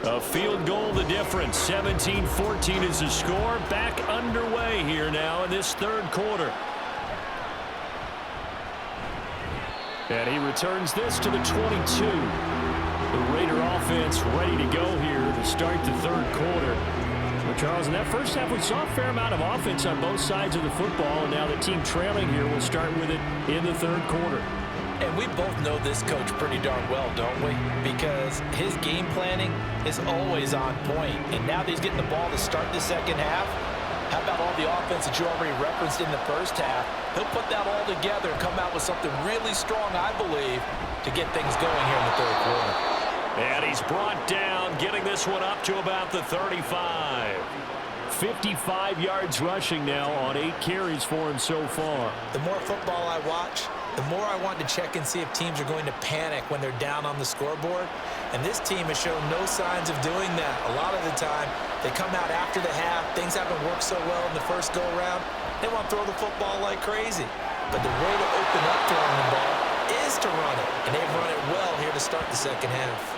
A field goal the difference. 17-14 is the score. Back underway here now in this third quarter. And he returns this to the 22. The Raider offense ready to go here to start the third quarter. Well, Charles, in that first half, we saw a fair amount of offense on both sides of the football, and now the team trailing here will start with it in the third quarter. And we both know this coach pretty darn well, don't we? Because his game planning is always on point. And now that he's getting the ball to start the second half, how about all the offense that you already referenced in the first half? He'll put that all together and come out with something really strong, I believe, to get things going here in the third quarter. And he's brought down, getting this one up to about the 35. 55 yards rushing now on 8 carries for him so far. The more football I watch, the more I want to check and see if teams are going to panic when they're down on the scoreboard. And this team has shown no signs of doing that. A lot of the time, they come out after the half. Things haven't worked so well in the first go-around. They want to throw the football like crazy. But the way to open up throwing the ball is to run it. And they've run it well here to start the second half.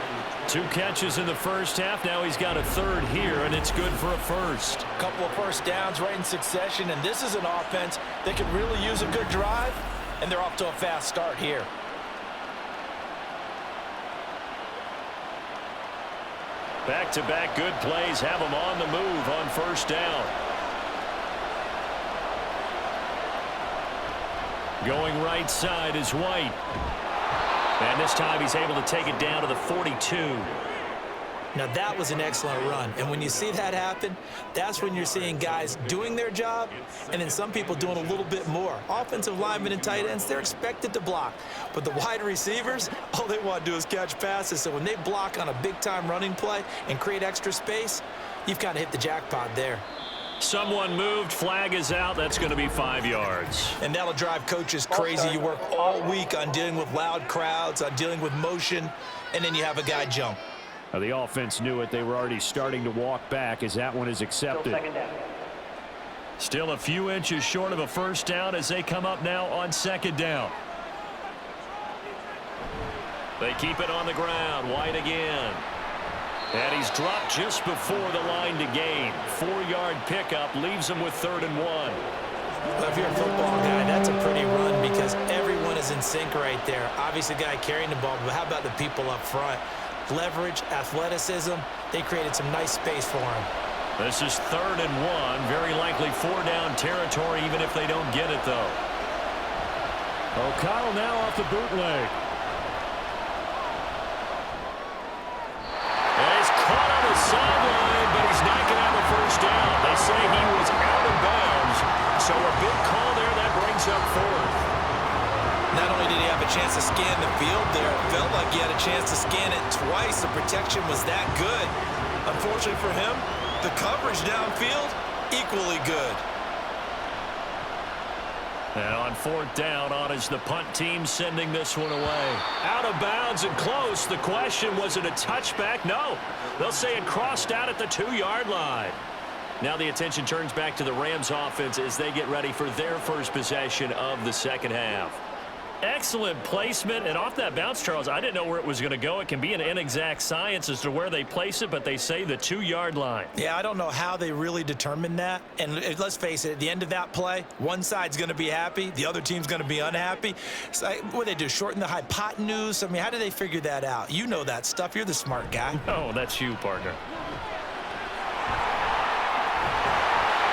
2 catches in the first half. Now he's got a third here, and it's good for a first. A couple of first downs right in succession, and this is an offense that could really use a good drive, and they're off to a fast start here. Back-to-back good plays have him on the move on first down. Going right side is White. And this time he's able to take it down to the 42. Now that was an excellent run. And when you see that happen, that's when you're seeing guys doing their job and then some people doing a little bit more. Offensive linemen and tight ends, they're expected to block. But the wide receivers, all they want to do is catch passes. So when they block on a big-time running play and create extra space, you've kind of hit the jackpot there. Someone moved. Flag is out. That's going to be 5 yards. And that'll drive coaches crazy. You work all week on dealing with loud crowds, on dealing with motion, and then you have a guy jump. Now, the offense knew it. They were already starting to walk back as that one is accepted. Still a few inches short of a first down as they come up now on second down. They keep it on the ground. White again. And he's dropped just before the line to gain. 4-yard pickup leaves him with 3rd and 1. Well, if you're a football guy, that's a pretty run because everyone is in sync right there. Obviously, the guy carrying the ball, but how about the people up front? Leverage, athleticism, they created some nice space for him. This is 3rd and 1. Very likely 4-down territory, even if they don't get it, though. O'Connell now off the bootleg. Sideline, but he's not going to have a first down. They say he was out of bounds, so a big call there that brings up 4th. Not only did he have a chance to scan the field there, it felt like he had a chance to scan it twice. The protection was that good. Unfortunately for him, the coverage downfield, equally good. And on 4th down, on is the punt team sending this one away. Out of bounds and close. The question, was it a touchback? No. They'll say it crossed out at the 2-yard line. Now the attention turns back to the Rams offense as they get ready for their first possession of the second half. Excellent placement, and off that bounce, Charles, I didn't know where it was going to go. It can be an inexact science as to where they place it, but they say the 2-yard line. Yeah, I don't know how they really determined that. And let's face it, at the end of that play, one side's going to be happy, the other team's going to be unhappy. It's like, what do they do, shorten the hypotenuse? I mean, how do they figure that out? You know that stuff. You're the smart guy. Oh, that's you, partner.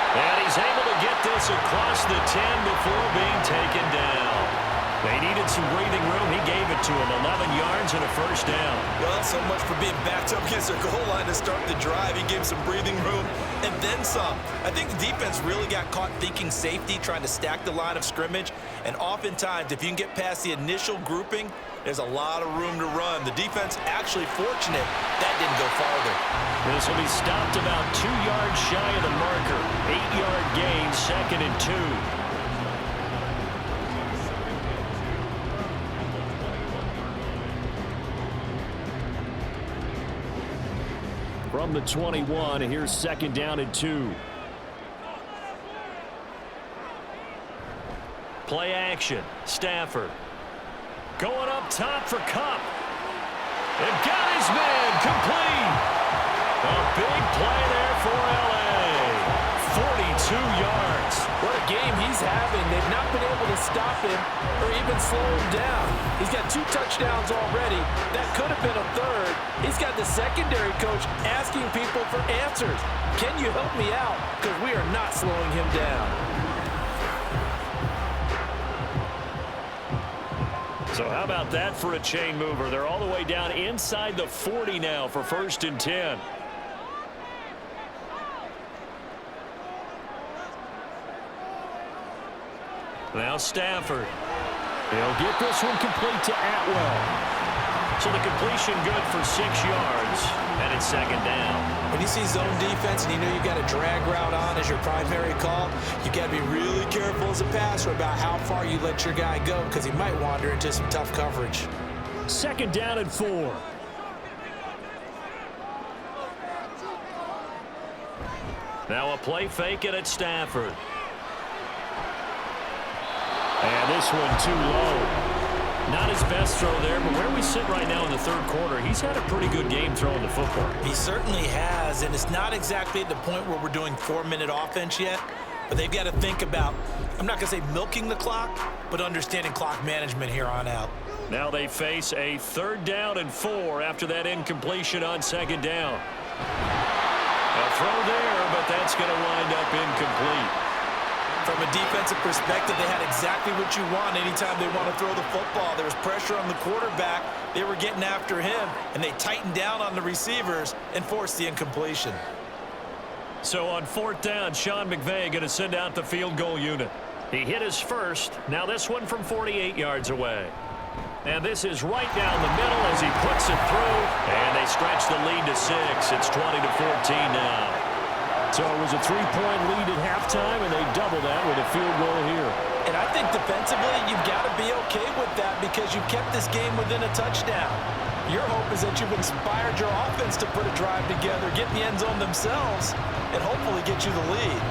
And he's able to get this across the 10 before being taken down. They needed some breathing room. He gave it to him. 11 yards and a first down. Well, so much for being backed up against their goal line to start the drive. He gave some breathing room and then some. I think the defense really got caught thinking safety, trying to stack the line of scrimmage. And oftentimes, if you can get past the initial grouping, there's a lot of room to run. The defense actually fortunate that didn't go farther. This will be stopped about 2 yards shy of the marker. 8-yard gain, 2nd and 2. From the 21, here's 2nd down and 2. Play action. Stafford. Going up top for Kupp. And got his man complete. A big play there for L.A. 42 yards. What a game he's having. They've not been able to stop him or even slow him down. He's got 2 touchdowns already. That could have been a third. He's got the secondary coach asking people for answers. Can you help me out? Because we are not slowing him down. So how about that for a chain mover? They're all the way down inside the 40 now for 1st and 10. Now Stafford. He'll get this one complete to Atwell. So the completion good for 6 yards, and it's 2nd down. When you see zone defense and you know you got a drag route on as your primary call, you got to be really careful as a passer about how far you let your guy go because he might wander into some tough coverage. 2nd down and 4. Now a play fake it at Stafford. And this one too low. Not his best throw there, but where we sit right now in the 3rd quarter, he's had a pretty good game throwing the football. He certainly has, and it's not exactly at the point where we're doing 4-minute offense yet, but they've got to think about, I'm not going to say milking the clock, but understanding clock management here on out. Now they face a 3rd down and 4 after that incompletion on 2nd down. A throw there, but that's going to wind up incomplete. From a defensive perspective, they had exactly what you want anytime they want to throw the football. There was pressure on the quarterback. They were getting after him, and they tightened down on the receivers and forced the incompletion. So on 4th down, Sean McVay going to send out the field goal unit. He hit his first. Now this one from 48 yards away. And this is right down the middle as he puts it through. And they stretch the lead to 6. It's 20-14 now. So it was a 3-point lead at halftime, and they double that with a field goal here. And I think defensively, you've got to be okay with that because you kept this game within a touchdown. Your hope is that you've inspired your offense to put a drive together, get in the end zone themselves, and hopefully get you the lead.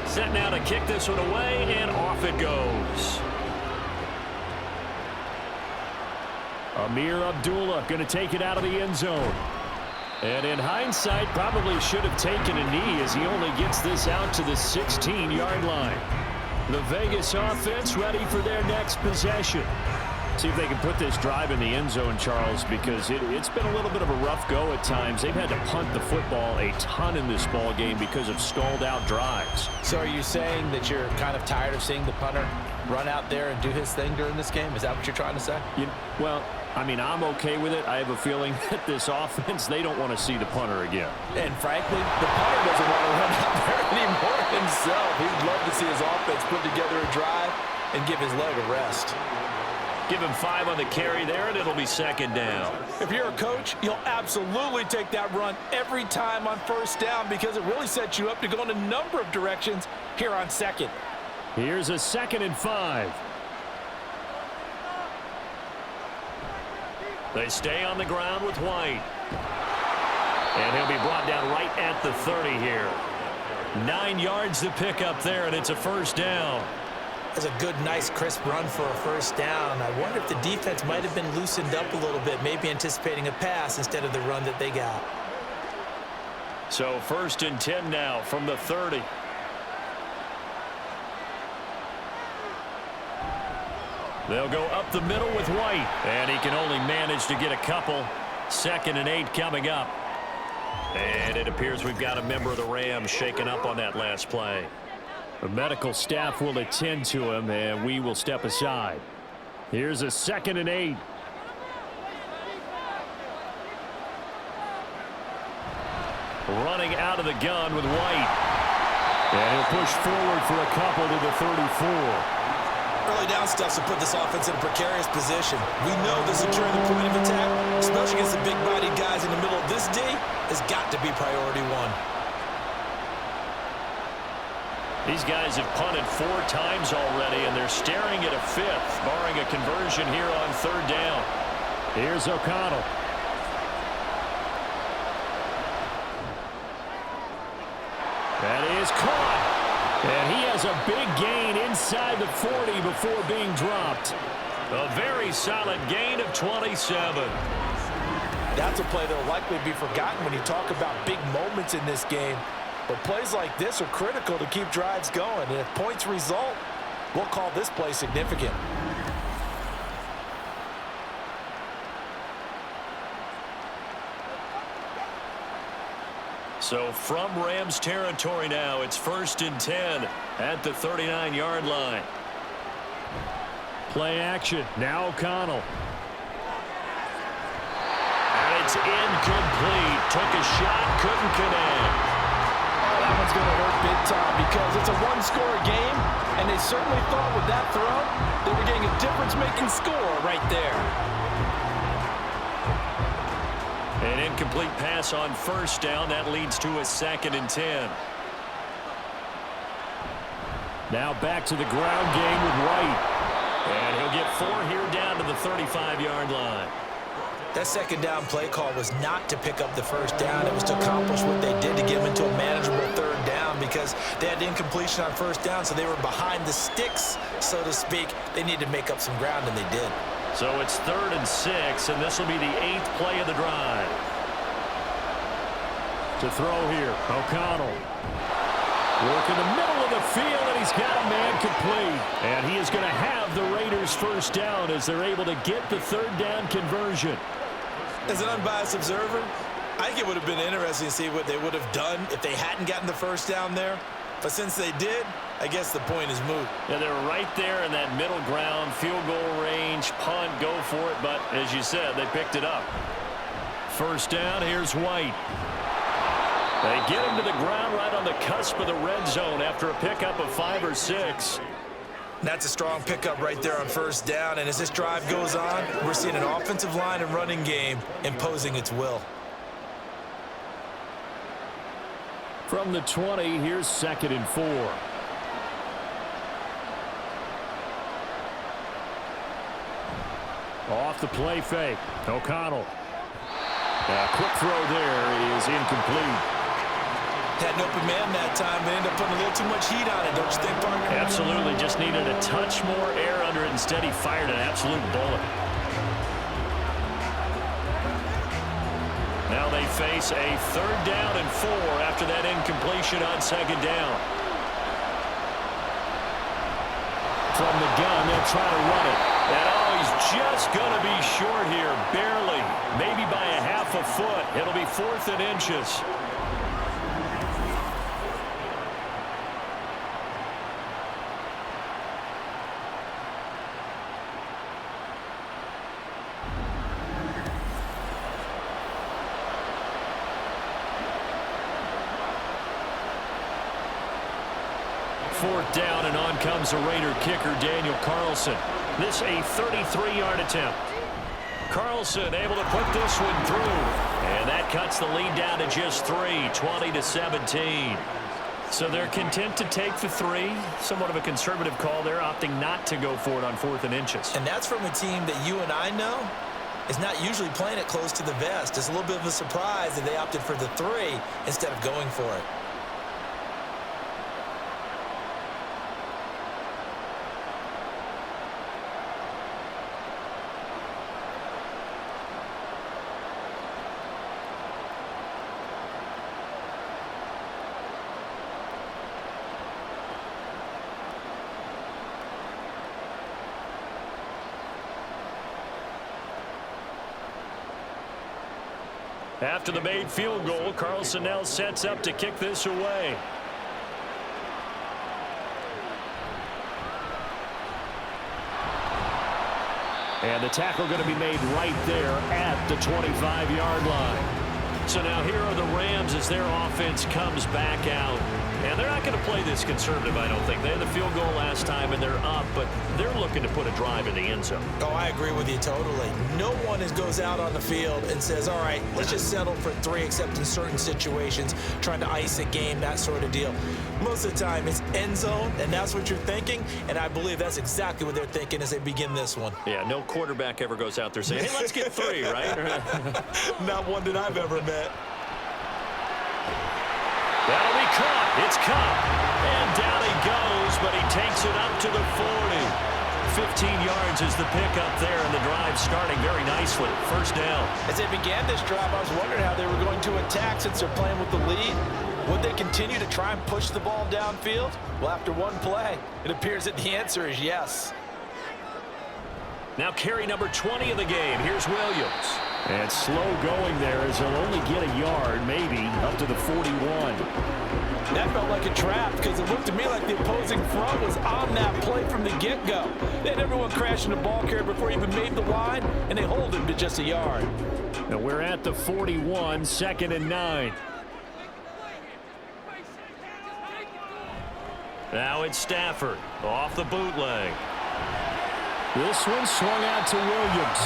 Set now to kick this one away, and off it goes. Amir Abdullah going to take it out of the end zone. And in hindsight, probably should have taken a knee as he only gets this out to the 16-yard line. The Vegas offense ready for their next possession. See if they can put this drive in the end zone, Charles, because it's been a little bit of a rough go at times. They've had to punt the football a ton in this ball game because of stalled-out drives. So are you saying that you're kind of tired of seeing the punter run out there and do his thing during this game? Is that what you're trying to say? Well, I mean, I'm okay with it. I have a feeling that this offense, they don't want to see the punter again. And frankly, the punter doesn't want to run out there anymore himself. He'd love to see his offense offense put together a drive and give his leg a rest. Give him 5 on the carry there, and it'll be second down. If you're a coach, you'll absolutely take that run every time on first down because it really sets you up to go in a number of directions here on second. Here's a 2nd and 5. They stay on the ground with White. And he'll be brought down right at the 30 here. 9 yards to pick up there, and it's a first down. That's a good, nice, crisp run for a first down. I wonder if the defense might have been loosened up a little bit, maybe anticipating a pass instead of the run that they got. So 1st and 10 now from the 30. They'll go up the middle with White, and he can only manage to get a couple. 2nd and 8 coming up. And it appears we've got a member of the Rams shaken up on that last play. The medical staff will attend to him, and we will step aside. Here's a 2nd and 8. Running out of the gun with White. And he'll push forward for a couple to the 34. Early down stuff to put this offense in a precarious position. We know that securing the point of attack, especially against the big-bodied guys in the middle of this D, has got to be priority 1. These guys have punted 4 times already, and they're staring at a 5th, barring a conversion here on 3rd down. Here's O'Connell. That is caught. And he has a big gain inside the 40 before being dropped. A very solid gain of 27. That's a play that will likely be forgotten when you talk about big moments in this game. But plays like this are critical to keep drives going. And if points result, we'll call this play significant. So from Rams territory now, it's 1st and 10 at the 39-yard line. Play action. Now O'Connell. And it's incomplete. Took a shot, couldn't connect. That one's going to hurt big time because it's a one-score game, and they certainly thought with that throw they were getting a difference-making score right there. An incomplete pass on 1st down. That leads to a 2nd and 10. Now back to the ground game with White. And he'll get 4 here down to the 35-yard line. That 2nd down play call was not to pick up the 1st down. It was to accomplish what they did to get them into a manageable 3rd down because they had incompletion on 1st down, so they were behind the sticks, so to speak. They needed to make up some ground, and they did. So it's 3rd and 6, and this will be the 8th play of the drive. To throw here, O'Connell. Work in the middle of the field, and he's got a man complete. And he is going to have the Raiders' 1st down as they're able to get the 3rd down conversion. As an unbiased observer, I think it would have been interesting to see what they would have done if they hadn't gotten the 1st down there. But since they did, I guess the point is moot. Yeah, they're right there in that middle ground, field goal range, punt, go for it. But as you said, they picked it up. 1st down, here's White. They get him to the ground right on the cusp of the red zone after a pickup of 5 or 6. That's a strong pickup right there on 1st down. And as this drive goes on, we're seeing an offensive line and running game imposing its will. From the 20, here's 2nd and 4. Off the play fake. O'Connell. A quick throw there is incomplete. Had an open man that time, but ended up putting a little too much heat on it, don't you think, partner? Absolutely. Just needed a touch more air under it. Instead, he fired an absolute bullet. Now they face a 3rd down and 4 after that incompletion on 2nd down. From the gun, they'll try to run it. And he's just going to be short here, barely. Maybe by a half a foot. It'll be 4th and inches. 4th down, and on comes the Raider kicker, Daniel Carlson. This a 33-yard attempt. Carlson able to put this one through. And that cuts the lead down to just 3, 20-17. So they're content to take the 3. Somewhat of a conservative call there, opting not to go for it on 4th and inches. And that's from a team that you and I know is not usually playing it close to the vest. It's a little bit of a surprise that they opted for the 3 instead of going for it. After the made field goal, Carlson now sets up to kick this away. And the tackle going to be made right there at the 25-yard line. So now here are the Rams as their offense comes back out. And they're not going to play this conservative, I don't think. They had the field goal last time, and they're up, but they're looking to put a drive in the end zone. Oh, I agree with you totally. No one goes out on the field and says, all right, let's just settle for 3, except in certain situations, trying to ice a game, that sort of deal. Most of the time, it's end zone, and that's what you're thinking, and I believe that's exactly what they're thinking as they begin this one. Yeah, no quarterback ever goes out there saying, hey, let's get 3, right? Not one that I've ever met. That'll be caught. It's caught. And down he goes, but he takes it up to the 40. 15 yards is the pickup there, and the drive starting very nicely. First down. As they began this drive, I was wondering how they were going to attack since they're playing with the lead. Would they continue to try and push the ball downfield? Well, after one play, it appears that the answer is yes. Now carry number 20 of the game. Here's Williams. And slow going there as he'll only get a yard, maybe, up to the 41. That felt like a trap because it looked to me like the opposing front was on that play from the get-go. They had everyone crashing the ball carrier before he even made the line, and they hold him to just a yard. And we're at the 41, 2nd and 9. Now it's Stafford off the bootleg. This one swung out to Williams.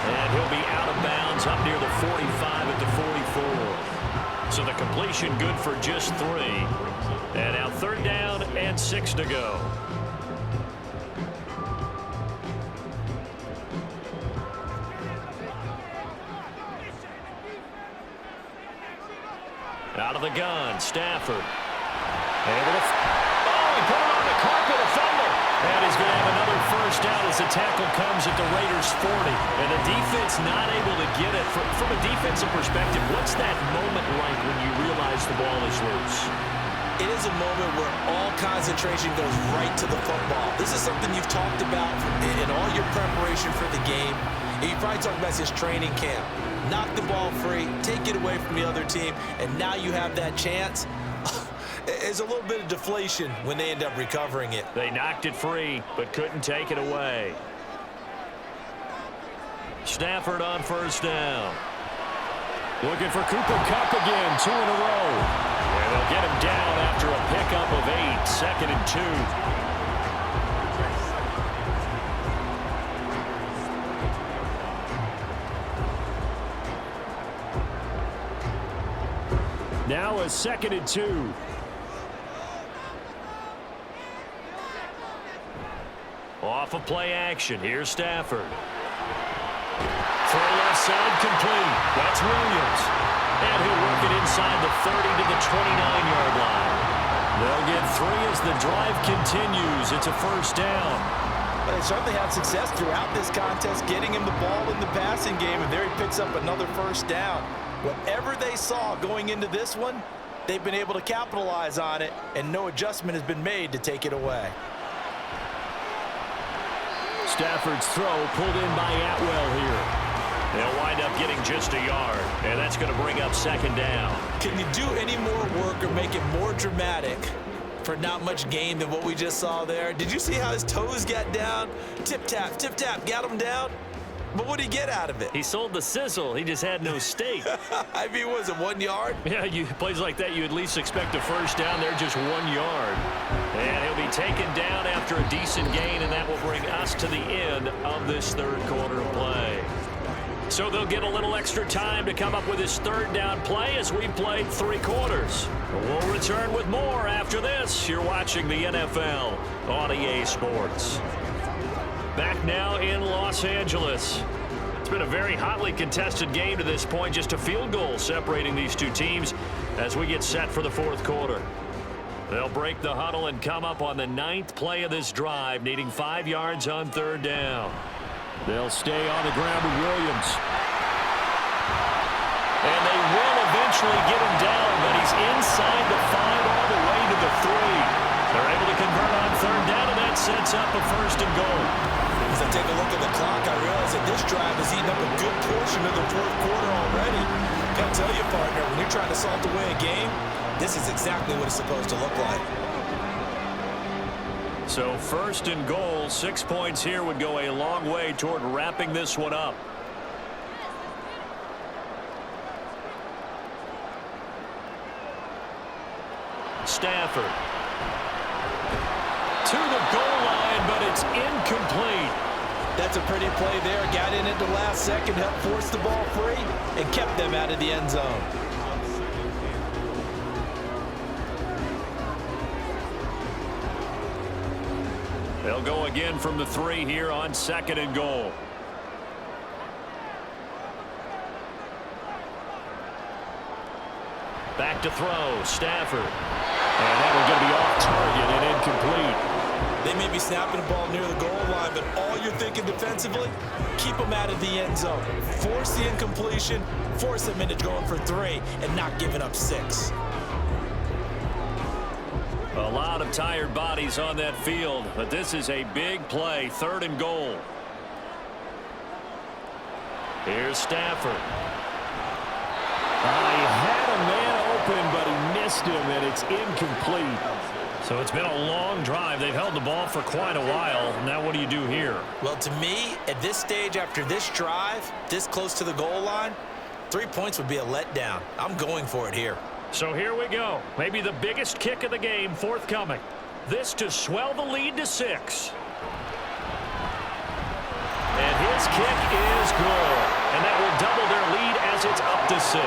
And he'll be out of bounds up near the 45 at the 44. So the completion good for just 3. And now 3rd down and 6 to go. Out of the gun, Stafford. Able to... Oh, he put it on the carpet, a fumble. And he's going to have another first down as the tackle comes at the Raiders' 40. And the defense not able to get it. From a defensive perspective, what's that moment like when you realize the ball is loose? It is a moment where all concentration goes right to the football. This is something you've talked about in all your preparation for the game. And you probably talked about this training camp. Knock the ball free, take it away from the other team, and now you have that chance. There's a little bit of deflation when they end up recovering it. They knocked it free, but couldn't take it away. Stafford on first down. Looking for Cooper Kupp again, 2 in a row. And they'll get him down after a pickup of 8, 2nd and 2. Now a 2nd and 2. Off of play action. Here's Stafford. Throw left side complete. That's Williams. And he'll work it inside the 30 to the 29-yard line. They'll get 3 as the drive continues. It's a first down. But they certainly had success throughout this contest, getting him the ball in the passing game, and there he picks up another first down. Whatever they saw going into this one, they've been able to capitalize on it, and no adjustment has been made to take it away. Stafford's throw pulled in by Atwell here. They'll wind up getting just a yard, and that's going to bring up 2nd down. Can you do any more work or make it more dramatic for not much gain than what we just saw there? Did you see how his toes got down? Tip-tap, got him down. But what did he get out of it? He sold the sizzle. He just had no steak. I mean, was it 1 yard? Yeah, plays like that, you at least expect a first down. They're just 1 yard. And he'll be taken down after a decent gain, and that will bring us to the end of this third quarter of play. So they'll get a little extra time to come up with his third down play as we played 3 quarters. We'll return with more after this. You're watching the NFL on EA Sports. Back now in Los Angeles. It's been a very hotly contested game to this point. Just a field goal separating these two teams as we get set for the fourth quarter. They'll break the huddle and come up on the 9th play of this drive, needing 5 yards on third down. They'll stay on the ground with Williams. And they will eventually get him down, but he's inside the 5 all the way to the 3. They're able to convert on third down, and that sets up a first and goal. As I take a look at the clock, I realize that this drive has eaten up a good portion of the fourth quarter already. Gotta tell you, partner, when you're trying to salt away a game, this is exactly what it's supposed to look like. So first and goal, 6 points here would go a long way toward wrapping this one up. Stafford. To the goal line, but it's incomplete. That's a pretty play there. Got in at the last second, helped force the ball free, and kept them out of the end zone. They'll go again from the 3 here on second and goal. Back to throw, Stafford. And that one's going to be off target and incomplete. They may be snapping the ball near the goal line, but all you're thinking defensively, keep them out of the end zone. Force the incompletion, force them into going for 3, and not giving up 6. A lot of tired bodies on that field, but this is a big play, third and goal. Here's Stafford. He had a man open, but he missed him, and it's incomplete. So it's been a long drive. They've held the ball for quite a while. Now what do you do here? Well, to me, at this stage after this drive, this close to the goal line, 3 points would be a letdown. I'm going for it here. So here we go. Maybe the biggest kick of the game forthcoming. This to swell the lead to 6. And his kick is good. And that will double their lead as it's up to 6.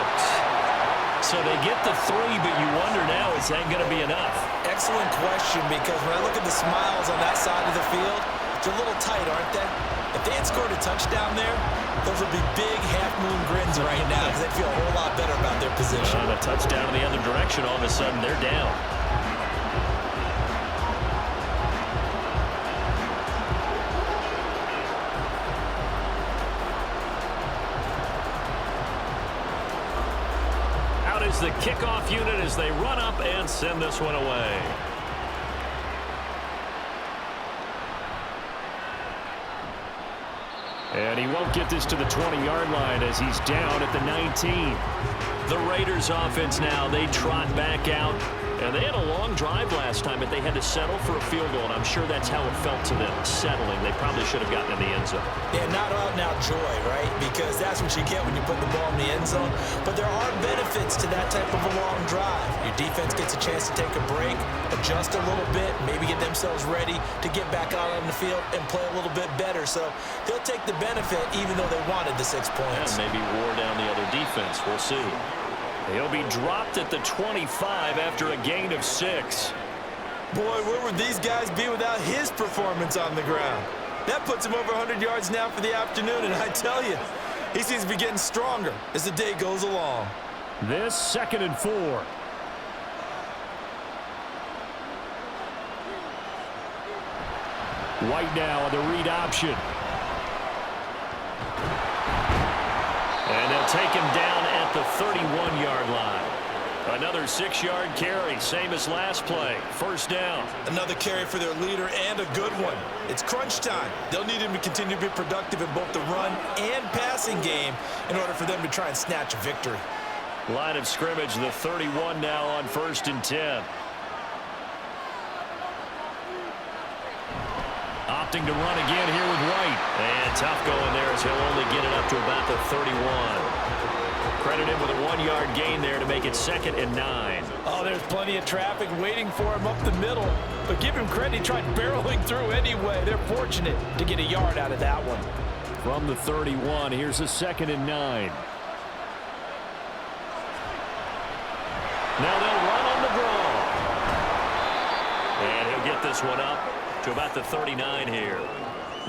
So they get the 3, but you wonder now, is that going to be enough? Excellent question, because when I look at the smiles on that side of the field, they're a little tight, aren't they? If they had scored a touchdown there, those would be big half-moon grins right now because they'd feel a whole lot better about their position. A touchdown in the other direction, all of a sudden they're down. Out is the kickoff unit as they run up and send this one away. And he won't get this to the 20-yard line as he's down at the 19. The Raiders offense now, they trot back out. And they had a long drive last time, but they had to settle for a field goal, and I'm sure that's how it felt to them, settling. They probably should have gotten in the end zone. Yeah, not out-and-out joy, right? Because that's what you get when you put the ball in the end zone. But there are benefits to that type of a long drive. Your defense gets a chance to take a break, adjust a little bit, maybe get themselves ready to get back out on the field and play a little bit better. So they'll take the benefit even though they wanted the 6 points. And maybe wore down the other defense. We'll see. He'll be dropped at the 25 after a gain of 6. Boy, where would these guys be without his performance on the ground? That puts him over 100 yards now for the afternoon, and I tell you, he seems to be getting stronger as the day goes along. This 2nd and 4. White now on the read option. And they'll take him down at the 31-yard line. Another 6-yard carry, same as last play. First down. Another carry for their leader and a good one. It's crunch time. They'll need him to continue to be productive in both the run and passing game in order for them to try and snatch a victory. Line of scrimmage, the 31 now on 1st and 10. opting to run again here with White. And tough going there as he'll only get it up to about the 31. Credit him with a 1-yard gain there to make it 2nd and 9. Oh, there's plenty of traffic waiting for him up the middle. But give him credit, he tried barreling through anyway. They're fortunate to get a yard out of that one. From the 31, here's a 2nd and 9. Now they'll run on the draw. And he'll get this one up to about the 39 here.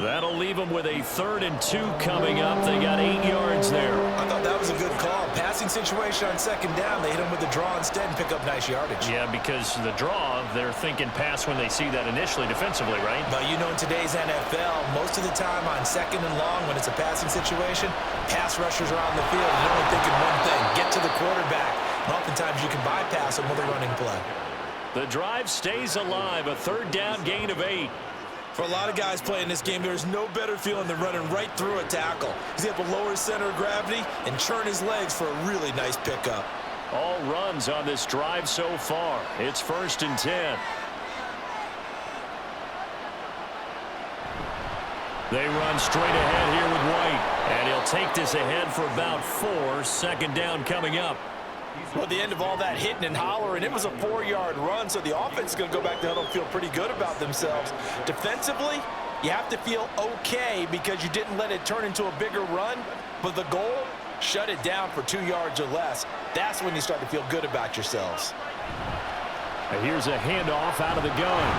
That'll leave them with a 3rd and 2 coming up. They got 8 yards there. I thought that was a good call. Passing situation on 2nd down. They hit him with the draw instead and pick up nice yardage. Yeah, because the draw, they're thinking pass when they see that initially defensively, right? But you know, in today's NFL, most of the time on 2nd and long, when it's a passing situation, pass rushers are on the field. You're only thinking one thing, get to the quarterback. And oftentimes you can bypass them with a running play. The drive stays alive. A 3rd down gain of 8. For a lot of guys playing this game, there's no better feeling than running right through a tackle. He's able to lower his center of gravity and churn his legs for a really nice pickup. All runs on this drive so far. It's 1st and 10. They run straight ahead here with White. And he'll take this ahead for about 4. 2nd down coming up. Well, at the end of all that hitting and hollering, it was a 4-yard run, so the offense is going to go back to huddle and feel pretty good about themselves. Defensively, you have to feel okay because you didn't let it turn into a bigger run, but the goal, shut it down for 2 yards or less. That's when you start to feel good about yourselves. And here's a handoff out of the gun.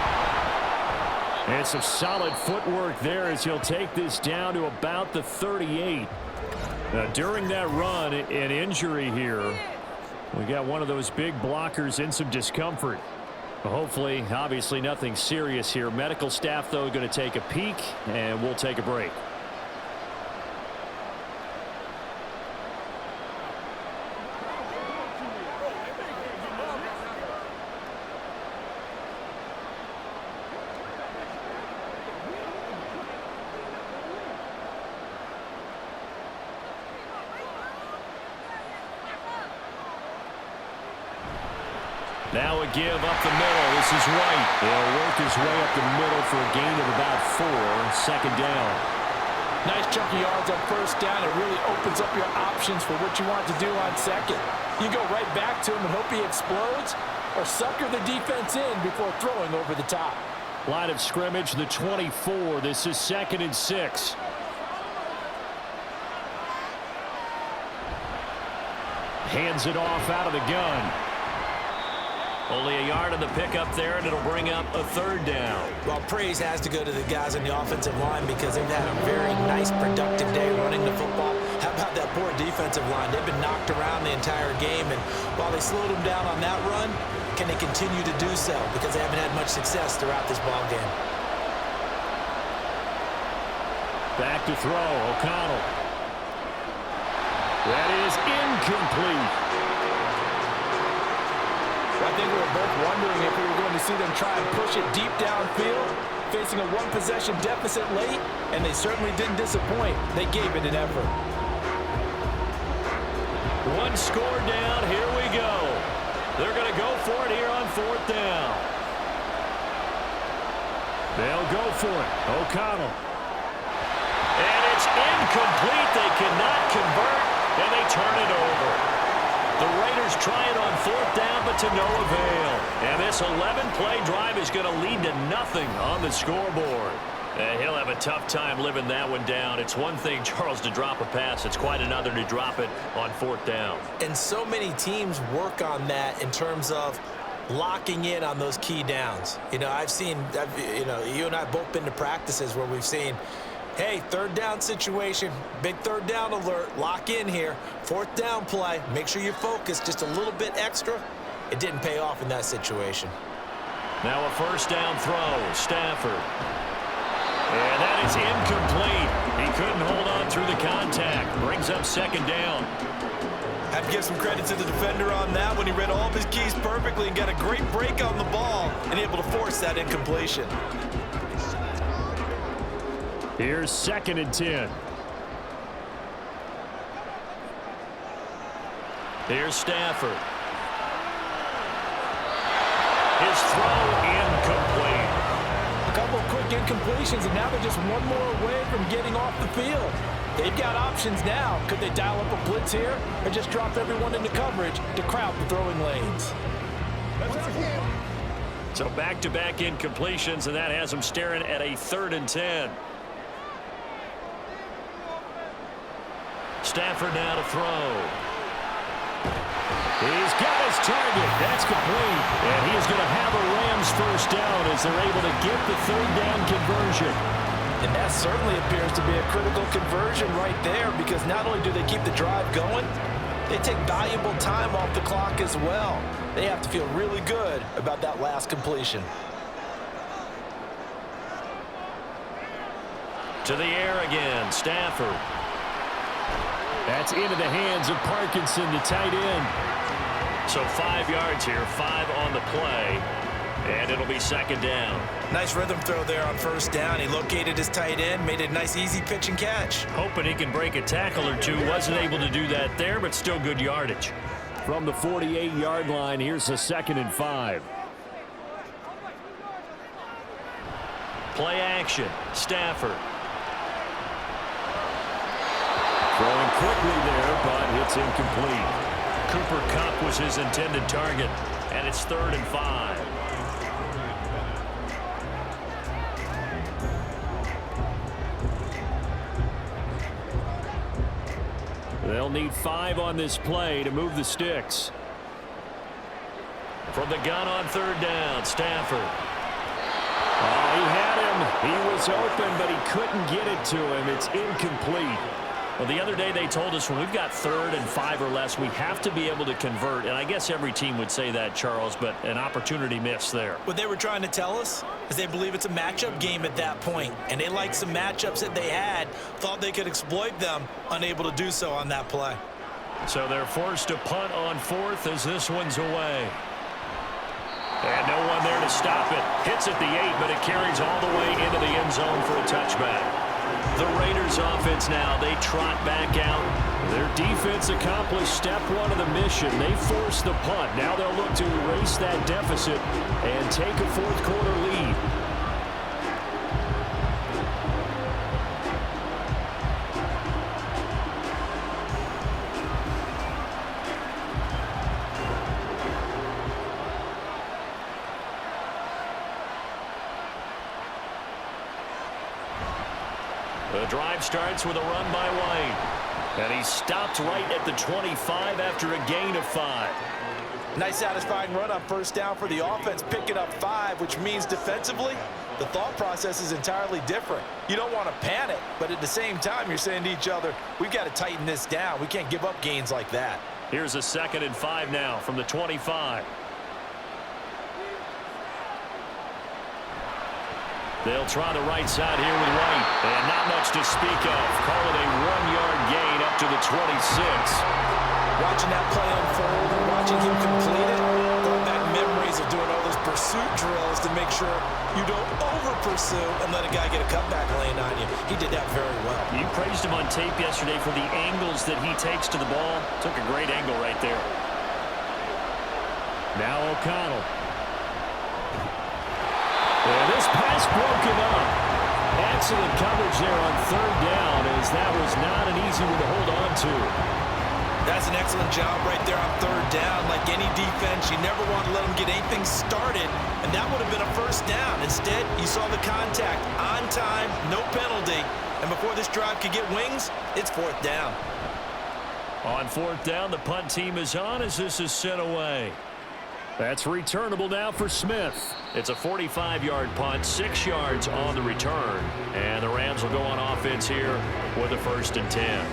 And some solid footwork there as he'll take this down to about the 38. Now, during that run, an injury here. We got one of those big blockers in some discomfort. Hopefully, obviously nothing serious here. Medical staff, though, going to take a peek, and we'll take a break. Now a give up the middle. This is White. He'll work his way up the middle for a gain of about 4. 2nd down. Nice chunky yards on 1st down. It really opens up your options for what you want to do on 2nd. You go right back to him and hope he explodes, or sucker the defense in before throwing over the top. Line of scrimmage, the 24. This is 2nd and 6. Hands it off out of the gun. Only a yard on the pickup there, and it'll bring up a 3rd down. Well, praise has to go to the guys on the offensive line because they've had a very nice, productive day running the football. How about that poor defensive line? They've been knocked around the entire game, and while they slowed them down on that run, can they continue to do so? Because they haven't had much success throughout this ball game. Back to throw, O'Connell. That is incomplete. I think we were both wondering if we were going to see them try and push it deep downfield, facing a 1-possession deficit late, and they certainly didn't disappoint. They gave it an effort. 1 score down. Here we go. They're going to go for it here on 4th down. They'll go for it. O'Connell. And it's incomplete. They cannot convert, and they turn it over. The Raiders try it on 4th down, but to no avail. And this 11-play drive is going to lead to nothing on the scoreboard. He'll have a tough time living that one down. It's one thing, Charles, to drop a pass. It's quite another to drop it on 4th down. And so many teams work on that in terms of locking in on those key downs. You know, you and I have both been to practices where we've seen, hey, 3rd down situation, big 3rd down alert, lock in here, 4th down play, make sure you focus just a little bit extra. It didn't pay off in that situation. Now a 1st down throw, Stafford. And that is incomplete. He couldn't hold on through the contact. Brings up 2nd down. Have to give some credit to the defender on that when he read all of his keys perfectly and got a great break on the ball and able to force that incompletion. Here's 2nd and 10. Here's Stafford. His throw incomplete. A couple of quick incompletions, and now they're just one more away from getting off the field. They've got options now. Could they dial up a blitz here or just drop everyone into coverage to crowd the throwing lanes? So back-to-back incompletions, and that has them staring at a 3rd and 10. Stafford now to throw. He's got his target. That's complete. And he is going to have a Rams first down as they're able to get the 3rd down conversion. And that certainly appears to be a critical conversion right there, because not only do they keep the drive going, they take valuable time off the clock as well. They have to feel really good about that last completion. To the air again, Stafford. That's into the hands of Parkinson, the tight end. So 5 yards here, 5 on the play, and it'll be 2nd down. Nice rhythm throw there on 1st down. He located his tight end, made it a nice easy pitch and catch. Hoping he can break a tackle or two. Wasn't able to do that there, but still good yardage. From the 48-yard line, here's a 2nd and 5. Play action, Stafford. Throwing quickly there, but it's incomplete. Cooper Kupp was his intended target, and it's 3rd and 5. They'll need 5 on this play to move the sticks. From the gun on 3rd down, Stafford. Oh, he had him. He was open, but he couldn't get it to him. It's incomplete. Well, the other day they told us when we've got 3rd and 5 or less, we have to be able to convert. And I guess every team would say that, Charles, but an opportunity missed there. What they were trying to tell us is they believe it's a matchup game at that point, and they liked some matchups that they had, thought they could exploit them, unable to do so on that play. So they're forced to punt on 4th as this one's away. And no one there to stop it. Hits at the 8, but it carries all the way into the end zone for a touchback. The Raiders offense now, they trot back out. Their defense accomplished step 1 of the mission. They forced the punt. Now they'll look to erase that deficit and take a 4th quarter lead. The drive starts with a run by White. And he's stopped right at the 25 after a gain of 5. Nice satisfying run on 1st down for the offense, picking up 5, which means defensively, the thought process is entirely different. You don't want to panic, but at the same time, you're saying to each other, we've got to tighten this down. We can't give up gains like that. Here's a 2nd and 5 now from the 25. They'll try the right side here with White. And not much to speak of. Call it a 1-yard gain up to the 26. Watching that play unfold and watching him complete it, brought back memories of doing all those pursuit drills to make sure you don't over-pursue and let a guy get a cutback lane on you. He did that very well. You praised him on tape yesterday for the angles that he takes to the ball. Took a great angle right there. Now O'Connell. And this pass broken up. Excellent coverage there on 3rd down, as that was not an easy one to hold on to. That's an excellent job right there on 3rd down. Like any defense, you never want to let them get anything started, and that would have been a 1st down. Instead, you saw the contact on time, no penalty, and before this drive could get wings, it's 4th down. On 4th down, the punt team is on as this is sent away. That's returnable now for Smith. It's a 45-yard punt, 6 yards on the return. And the Rams will go on offense here with a 1st and 10.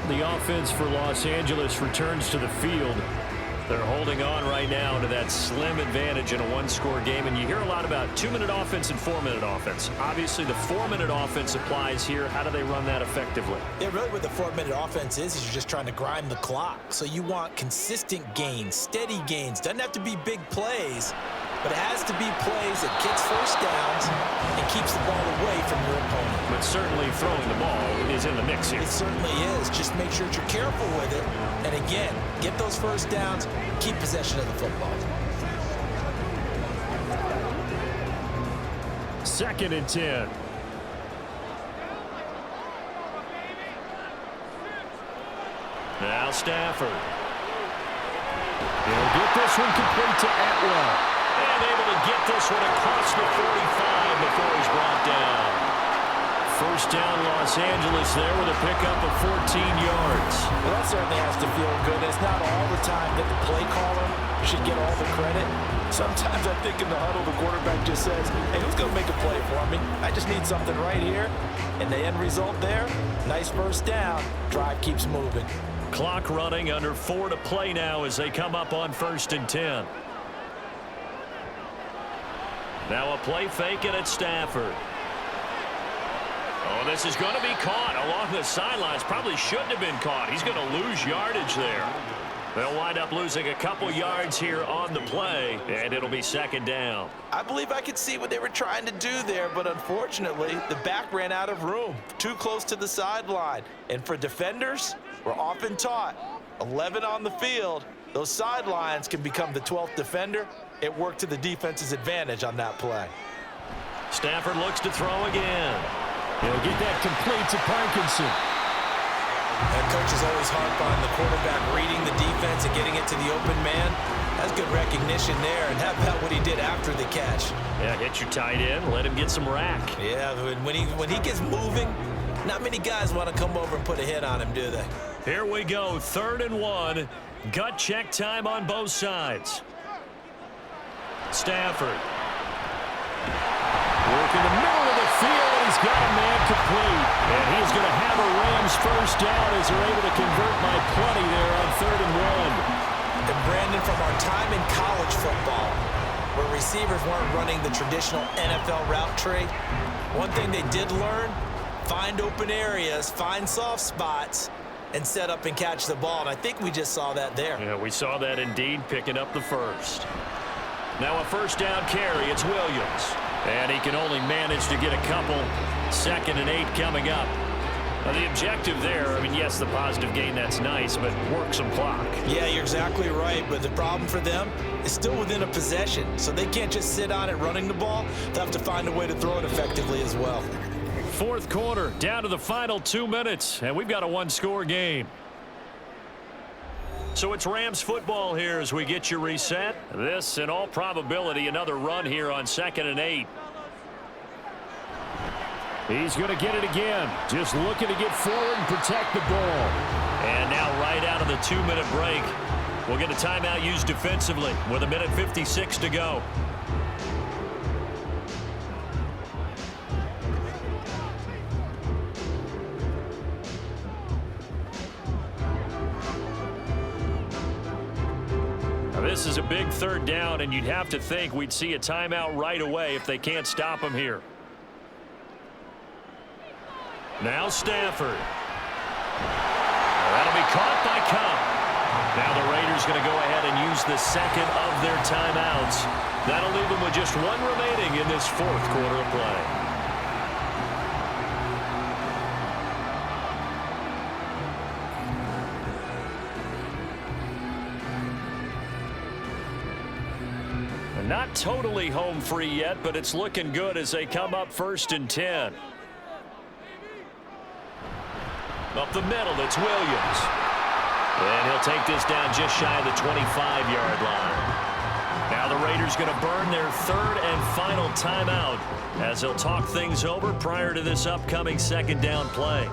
The offense for Los Angeles returns to the field. They're holding on right now to that slim advantage in a 1-score game. And you hear a lot about 2-minute offense and 4-minute offense. Obviously, the 4-minute offense applies here. How do they run that effectively? Yeah, really what the 4-minute offense is you're just trying to grind the clock. So you want consistent gains, steady gains. Doesn't have to be big plays, but it has to be plays that gets 1st downs and keeps the ball away from your opponent. But certainly throwing the ball is in the mix here. It certainly is. Just make sure that you're careful with it. And again, get those 1st downs, keep possession of the football. 2nd and 10. Now Stafford. He'll get this one complete to Atwell. And able to get this one across the 45 before he's brought down. First down Los Angeles there with a pickup of 14 yards. Well, that certainly has to feel good. It's not all the time that the play caller should get all the credit. Sometimes I think in the huddle the quarterback just says, hey, who's going to make a play for me? I just need something right here. And the end result there, nice first down. Drive keeps moving. Clock running, under 4 to play now as they come up on 1st and 10. Now a play fake and it's Stafford. Oh, this is going to be caught along the sidelines. Probably shouldn't have been caught. He's going to lose yardage there. They'll wind up losing a couple yards here on the play, and it'll be 2nd down. I believe I could see what they were trying to do there, but unfortunately, the back ran out of room, too close to the sideline. And for defenders, we're often taught, 11 on the field, those sidelines can become the 12th defender. It worked to the defense's advantage on that play. Stafford looks to throw again. He'll get that complete to Parkinson. And coaches always harp on the quarterback reading the defense and getting it to the open man. That's good recognition there, and how about what he did after the catch? Yeah, hit your tight end, let him get some rack. Yeah, when he gets moving, not many guys want to come over and put a hit on him, do they? Here we go, 3rd and 1. Gut check time on both sides. Stafford. Work in the middle of the field. He's got a man complete. And he's going to have a Rams first down as they're able to convert by plenty there on 3rd and 1. And Brandon, from our time in college football, where receivers weren't running the traditional NFL route tree, one thing they did learn, find open areas, find soft spots, and set up and catch the ball. And I think we just saw that there. Yeah, we saw that indeed, picking up the first. Now a first down carry. It's Williams. And he can only manage to get a couple. 2nd and 8 coming up. Now the objective there, I mean, yes, the positive gain, that's nice, but work some clock. Yeah, you're exactly right. But the problem for them is still within a possession. So they can't just sit on it running the ball. They'll have to find a way to throw it effectively as well. 4th quarter, down to the final 2 minutes, and we've got a one-score game. So it's Rams football here as we get you reset. This, in all probability, another run here on 2nd and 8. He's going to get it again. Just looking to get forward and protect the ball. And now right out of the 2-minute break, we'll get a timeout used defensively with 1:56 to go. This is a big 3rd down, and you'd have to think we'd see a timeout right away if they can't stop him here. Now Stafford. That'll be caught by Cup. Now the Raiders going to go ahead and use the 2nd of their timeouts. That'll leave them with just 1 remaining in this 4th quarter of play. Not totally home free yet, but it's looking good as they come up 1st and 10. Up the middle, it's Williams. And he'll take this down just shy of the 25-yard line. Now the Raiders going to burn their 3rd and final timeout as they'll talk things over prior to this upcoming 2nd down play.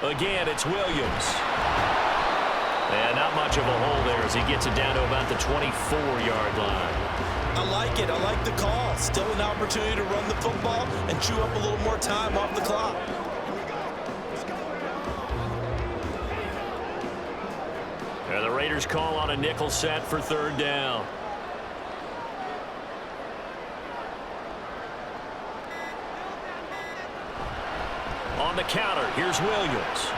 Again, it's Williams. And not much of a hole there as he gets it down to about the 24-yard line. I like it. I like the call. Still an opportunity to run the football and chew up a little more time off the clock. And the Raiders call on a nickel set for 3rd down. On the counter, here's Williams.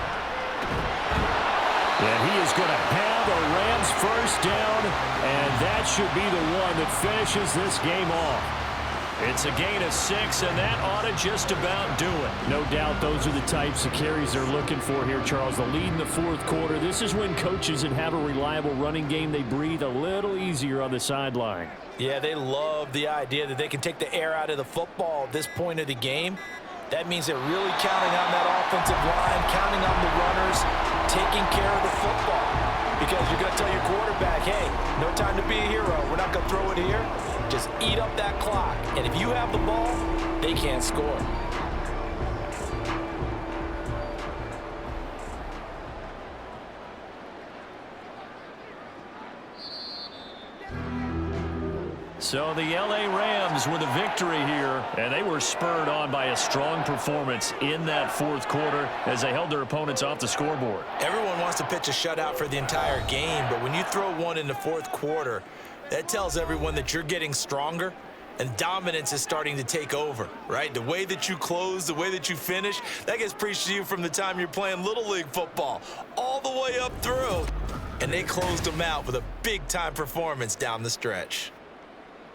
And he is going to have a Rams first down, and that should be the one that finishes this game off. It's a gain of 6, and that ought to just about do it. No doubt those are the types of carries they're looking for here, Charles. The lead in the fourth quarter. This is when coaches that have a reliable running game, they breathe a little easier on the sideline. Yeah, they love the idea that they can take the air out of the football at this point of the game. That means they're really counting on that offensive line, counting on the runners, taking care of the football. Because you're going to tell your quarterback, hey, no time to be a hero. We're not going to throw it here. Just eat up that clock. And if you have the ball, they can't score. So the L.A. Rams with a victory here, and they were spurred on by a strong performance in that fourth quarter as they held their opponents off the scoreboard. Everyone wants to pitch a shutout for the entire game, but when you throw one in the fourth quarter, that tells everyone that you're getting stronger and dominance is starting to take over, right? The way that you close, the way that you finish, that gets preached to you from the time you're playing Little League football all the way up through. And they closed them out with a big-time performance down the stretch.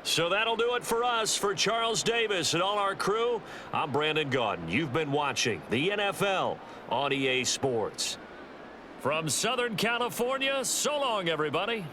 So that'll do it for us. For Charles Davis and all our crew, I'm Brandon Gaudin. You've been watching the NFL on EA Sports. From Southern California, so long, everybody.